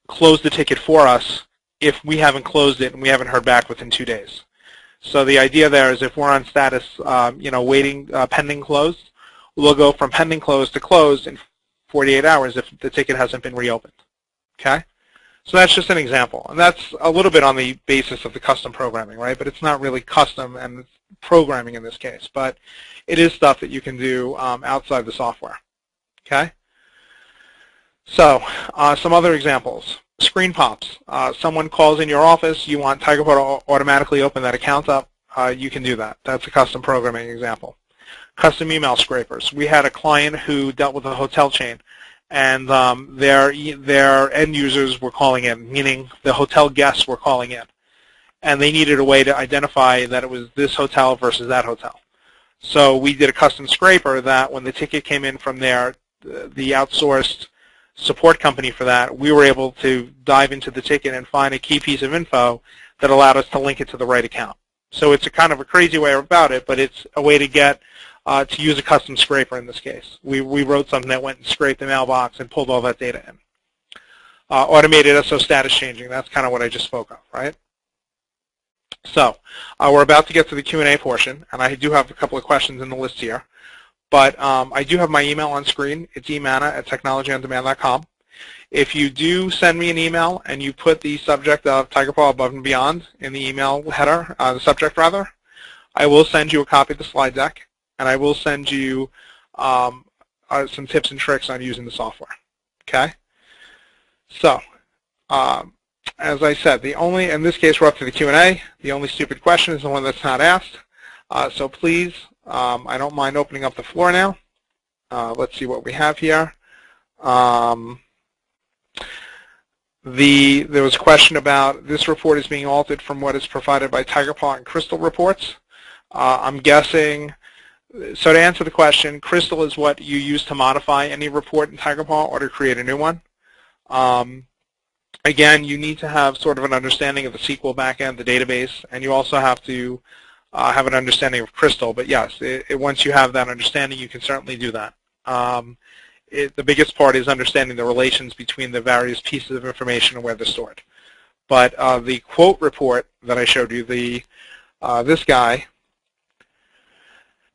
close the ticket for us if we haven't closed it and we haven't heard back within 2 days. So the idea there is if we're on status, waiting, pending closed, we'll go from pending closed to closed in 48 hours if the ticket hasn't been reopened. Okay? So that's just an example. And that's a little bit on the basis of the custom programming, right? But it's not really custom and programming in this case. But it is stuff that you can do outside the software. Okay? So some other examples. Screen pops. Someone calls in your office. You want Tigerpaw to automatically open that account up. You can do that. That's a custom programming example. Custom email scrapers. We had a client who dealt with a hotel chain, and their end users were calling in, meaning the hotel guests were calling in. And they needed a way to identify that it was this hotel versus that hotel. So we did a custom scraper that when the ticket came in from the outsourced support company for that, we were able to dive into the ticket and find a key piece of info that allowed us to link it to the right account. So it's a kind of a crazy way about it, but it's a way to get to use a custom scraper in this case. We wrote something that went and scraped the mailbox and pulled all that data in. Automated SO status changing, that's kind of what I just spoke of, right? So we're about to get to the Q&A portion, and I do have a couple of questions in the list here. But I do have my email on screen. It's emana@technologyondemand.com. If you do send me an email and you put the subject of Tigerpaw Above and Beyond in the email header, the subject rather, I will send you a copy of the slide deck, and I will send you some tips and tricks on using the software. Okay? So, as I said, in this case we're up to the Q&A. The only stupid question is the one that's not asked. So please, I don't mind opening up the floor now. Let's see what we have here. There was a question about this report is being altered from what is provided by Tigerpaw and Crystal reports. I'm guessing, so to answer the question, Crystal is what you use to modify any report in Tigerpaw or to create a new one. Again, you need to have sort of an understanding of the SQL backend, the database, and you also have to have an understanding of Crystal. But yes, once you have that understanding, you can certainly do that. The biggest part is understanding the relations between the various pieces of information and where they're stored. But the quote report that I showed you, this guy,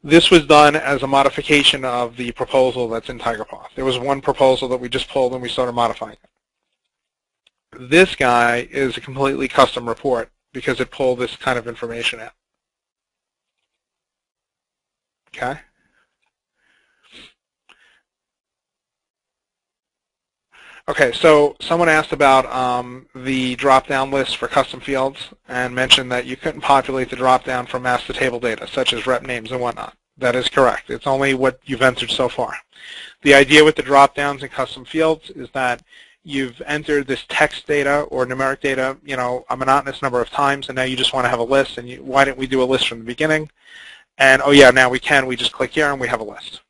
this was done as a modification of the proposal that's in Tigerpaw. There was one proposal that we just pulled and we started modifying it. This guy is a completely custom report because it pulled this kind of information out. Okay? Okay, so someone asked about the drop-down list for custom fields and mentioned that you couldn't populate the drop-down from master table data, such as rep names and whatnot. That is correct. It's only what you've entered so far. The idea with the drop-downs and custom fields is that you've entered this text data or numeric data, you know, a monotonous number of times, and now you just want to have a list, and why didn't we do a list from the beginning? And, oh yeah, now we can. We just click here and we have a list.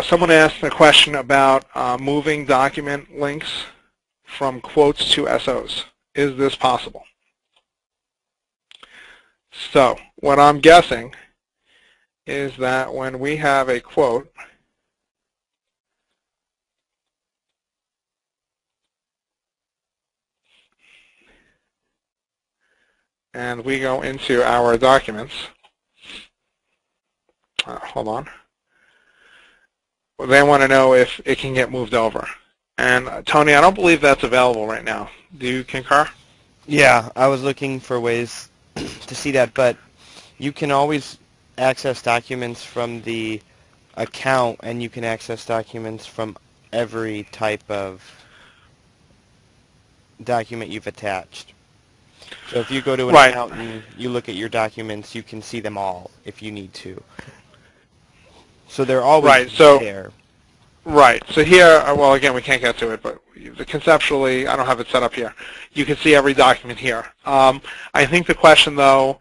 Someone asked a question about moving document links from quotes to SOs. Is this possible? So what I'm guessing is that when we have a quote, and we go into our documents, hold on. They want to know if it can get moved over. And Tony, I don't believe that's available right now. Do you concur? Yeah, I was looking for ways to see that, but you can always access documents from the account, and you can access documents from every type of document you've attached. So if you go to an account and you look at your documents, you can see them all if you need to. So they're always there. Right. So here, well, again, we can't get to it, but conceptually, I don't have it set up here. You can see every document here. I think the question, though,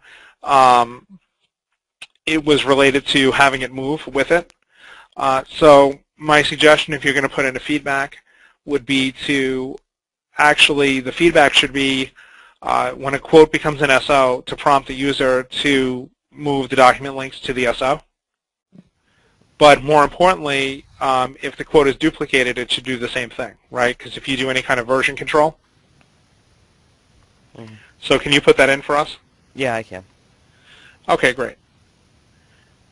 it was related to having it move with it. So my suggestion, if you're going to put in a feedback, would be to actually, the feedback should be when a quote becomes an SO, to prompt the user to move the document links to the SO. But more importantly, if the quote is duplicated, it should do the same thing, right? Because if you do any kind of version control. So can you put that in for us? Yeah, I can. Okay, great.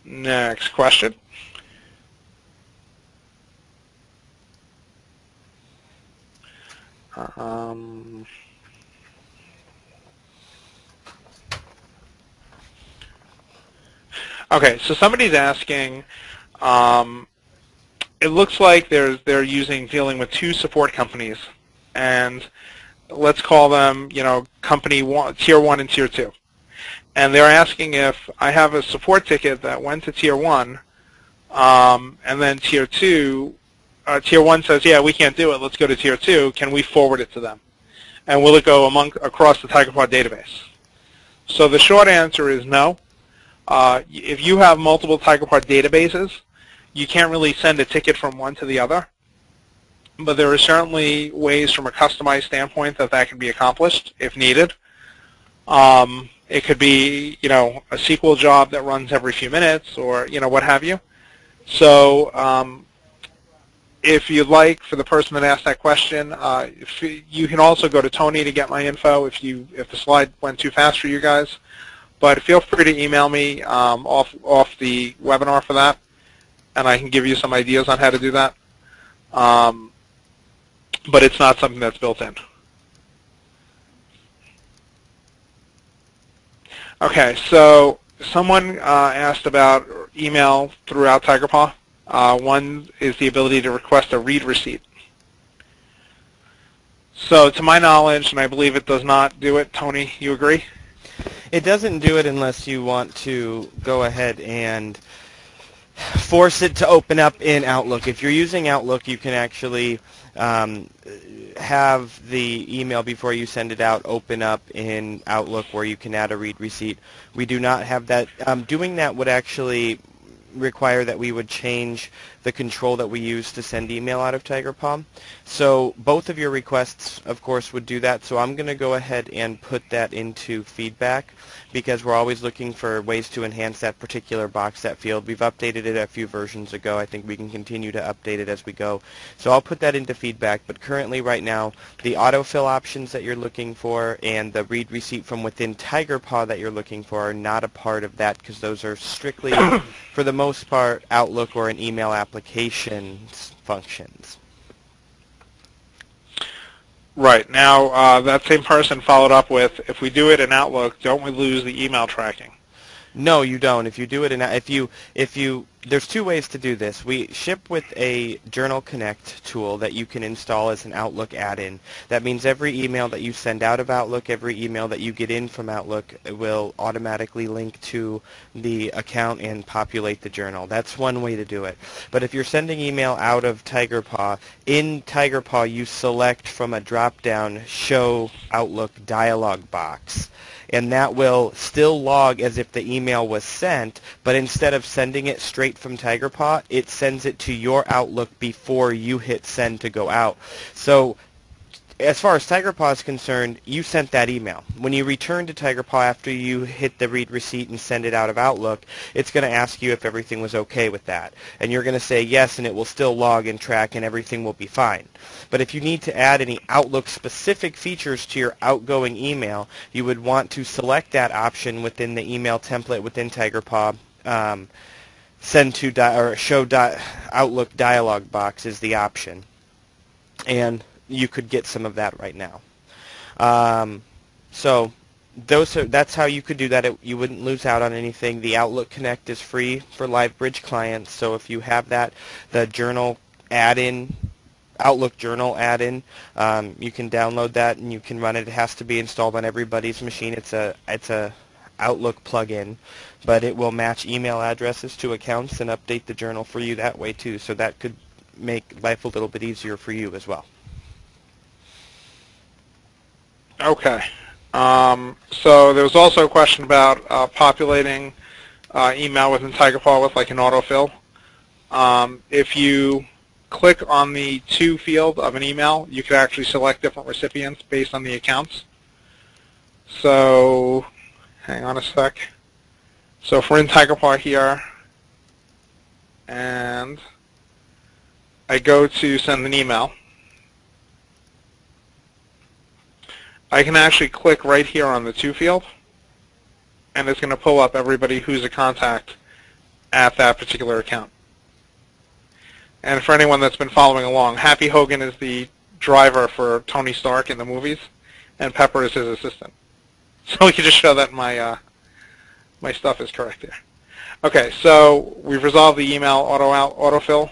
Next question. Okay, so somebody's asking, it looks like they're dealing with two support companies, and let's call them, you know, company one, tier 1 and tier 2. And they're asking if I have a support ticket that went to tier 1, and then tier 2, tier 1 says, yeah, we can't do it, let's go to tier 2, can we forward it to them? And will it go across the Tigerpaw database? So the short answer is no. If you have multiple Tigerpaw databases, you can't really send a ticket from one to the other. But there are certainly ways from a customized standpoint that can be accomplished if needed. It could be, you know, a SQL job that runs every few minutes, or, you know, what have you. So if you'd like, for the person that asked that question, you can also go to Tony to get my info if the slide went too fast for you guys. But feel free to email me off the webinar for that, and I can give you some ideas on how to do that. But it's not something that's built in. Okay, so someone asked about email throughout Tigerpaw. One is the ability to request a read receipt. So to my knowledge, and I believe it does not do it, Tony, you agree? It doesn't do it unless you want to go ahead and force it to open up in Outlook. If you're using Outlook, you can actually have the email before you send it out open up in Outlook where you can add a read receipt. We do not have that. Doing that would actually require that we would change the control that we use to send email out of Tigerpaw. So both of your requests, of course, would do that. So I'm going to go ahead and put that into feedback because we're always looking for ways to enhance that particular box, that field. We've updated it a few versions ago. I think we can continue to update it as we go. So I'll put that into feedback. But currently, right now, the autofill options that you're looking for and the read receipt from within Tigerpaw that you're looking for are not a part of that because those are strictly, for the most part, Outlook or an email application's functions. Right. Now, that same person followed up with, if we do it in Outlook, don't we lose the email tracking? No, you don't. If you do it in, there's two ways to do this. We ship with a Journal Connect tool that you can install as an Outlook add-in. That means every email that you send out of Outlook, every email that you get in from Outlook will automatically link to the account and populate the journal. That's one way to do it. But if you're sending email out of Tigerpaw, in Tigerpaw you select from a drop-down Show Outlook dialog box. And that will still log as if the email was sent, but instead of sending it straight from Tigerpaw, it sends it to your Outlook before you hit send to go out. So as far as Tigerpaw is concerned, you sent that email. When you return to Tigerpaw after you hit the read receipt and send it out of Outlook, it's going to ask you if everything was okay with that. And you're going to say yes, and it will still log and track, and everything will be fine. But if you need to add any Outlook-specific features to your outgoing email, you would want to select that option within the email template within Tigerpaw. Send to or show Outlook dialog box is the option. And you could get some of that right now. So that's how you could do that. You wouldn't lose out on anything. The Outlook Connect is free for LiveBridge clients, so if you have that, the Journal add-in, Outlook Journal add-in, you can download that and you can run it. It has to be installed on everybody's machine. It's a Outlook plugin, but it will match email addresses to accounts and update the journal for you that way too. So that could make life a little bit easier for you as well. Okay. So there was also a question about populating email within Tigerpaw with like an autofill. If you click on the to field of an email, you can actually select different recipients based on the accounts. So hang on a sec. So if we're in Tigerpaw here, and I go to send an email, I can actually click right here on the to field, and it's going to pull up everybody who's a contact at that particular account. And for anyone that's been following along, Happy Hogan is the driver for Tony Stark in the movies, and Pepper is his assistant. So we can just show that my stuff is correct here. Okay, so we've resolved the email autofill.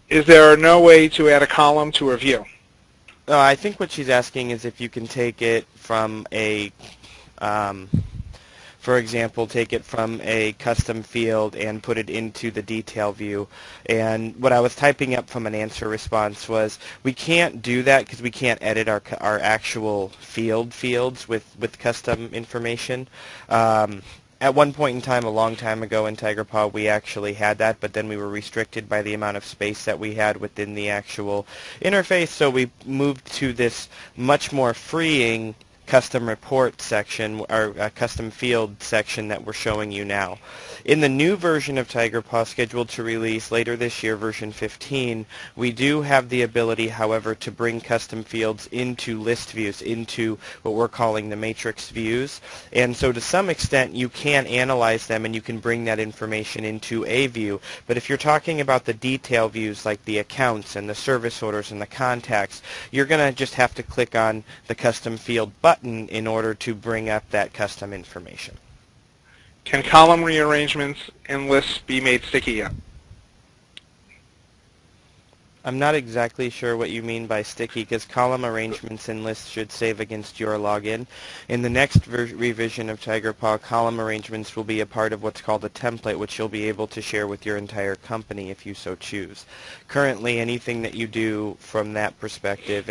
Is there no way to add a column to a view? I think what she's asking is if you can take it from a, for example, take it from a custom field and put it into the detail view. And what I was typing up from an answer response was we can't do that because we can't edit our actual fields with custom information. At one point in time, a long time ago in Tigerpaw, we actually had that, but then we were restricted by the amount of space that we had within the actual interface, so we moved to this much more freeing custom report section, or custom field section that we're showing you now. In the new version of Tigerpaw, scheduled to release later this year, version 15, we do have the ability, however, to bring custom fields into list views, into what we're calling the matrix views. And so to some extent, you can analyze them and you can bring that information into a view. But if you're talking about the detail views, like the accounts and the service orders and the contacts, you're going to just have to click on the custom field button in order to bring up that custom information. Can column rearrangements in lists be made sticky yet? I'm not exactly sure what you mean by sticky, because column arrangements in lists should save against your login. In the next revision of Tigerpaw, column arrangements will be a part of what's called a template, which you'll be able to share with your entire company if you so choose. Currently, anything that you do from that perspective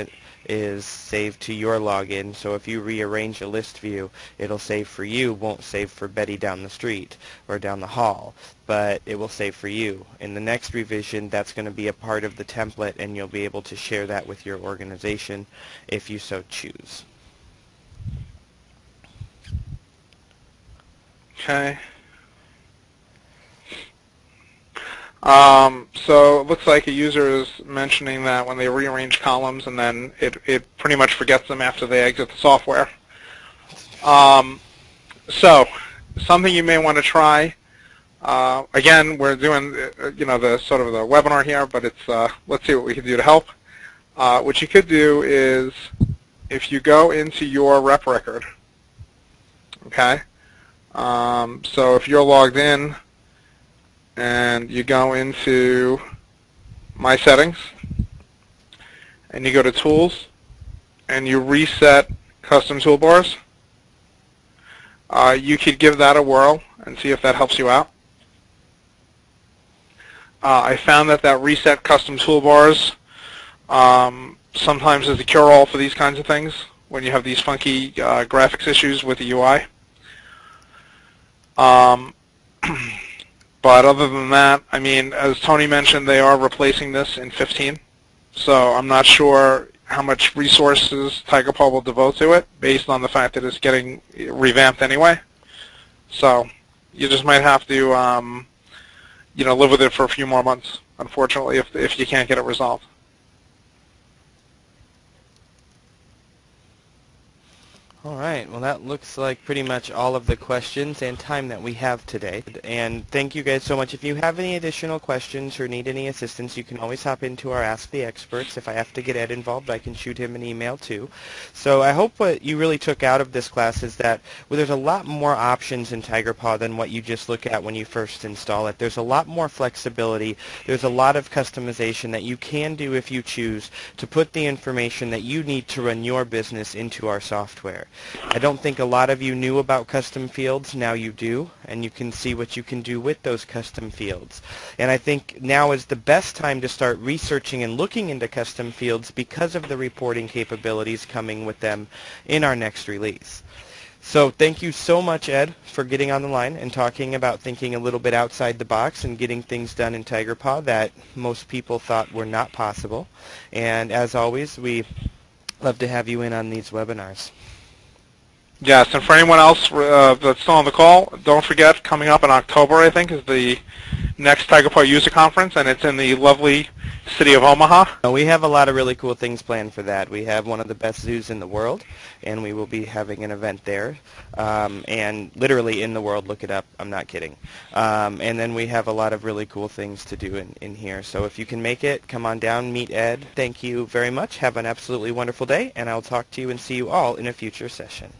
is saved to your login. So if you rearrange a list view, it'll save for you, won't save for Betty down the street or down the hall, but it will save for you. In the next revision, that's going to be a part of the template, and you'll be able to share that with your organization if you so choose. Okay. So it looks like a user is mentioning that when they rearrange columns and then it pretty much forgets them after they exit the software. So something you may want to try. Again, we're doing the sort of the webinar here, but it's let's see what we can do to help. What you could do is if you go into your rep record, okay. So if you're logged in and you go into My Settings and you go to Tools and you reset Custom Toolbars, you could give that a whirl and see if that helps you out. I found that Reset Custom Toolbars sometimes is a cure-all for these kinds of things when you have these funky graphics issues with the UI. But other than that, I mean, as Tony mentioned, they are replacing this in 15. So I'm not sure how much resources Tigerpaw will devote to it based on the fact that it's getting revamped anyway. So you just might have to, live with it for a few more months, unfortunately, if you can't get it resolved. All right, well that looks like pretty much all of the questions and time that we have today. And thank you guys so much. If you have any additional questions or need any assistance, you can always hop into our Ask the Experts. If I have to get Ed involved, I can shoot him an email too. So I hope what you really took out of this class is that there's a lot more options in Tigerpaw than what you just look at when you first install it. There's a lot more flexibility. There's a lot of customization that you can do if you choose to put the information that you need to run your business into our software. I don't think a lot of you knew about custom fields. Now you do, and you can see what you can do with those custom fields. And I think now is the best time to start researching and looking into custom fields because of the reporting capabilities coming with them in our next release. So thank you so much, Ed, for getting on the line and talking about thinking a little bit outside the box and getting things done in Tigerpaw that most people thought were not possible. And as always, we love to have you in on these webinars. Yes, and for anyone else that's still on the call, don't forget, coming up in October, I think, is the next Tigerpaw User Conference, and it's in the lovely city of Omaha. We have a lot of really cool things planned for that. We have one of the best zoos in the world, and we will be having an event there. And literally in the world, look it up. I'm not kidding. And then we have a lot of really cool things to do in here. So if you can make it, come on down, meet Ed. Thank you very much. Have an absolutely wonderful day, and I'll talk to you and see you all in a future session.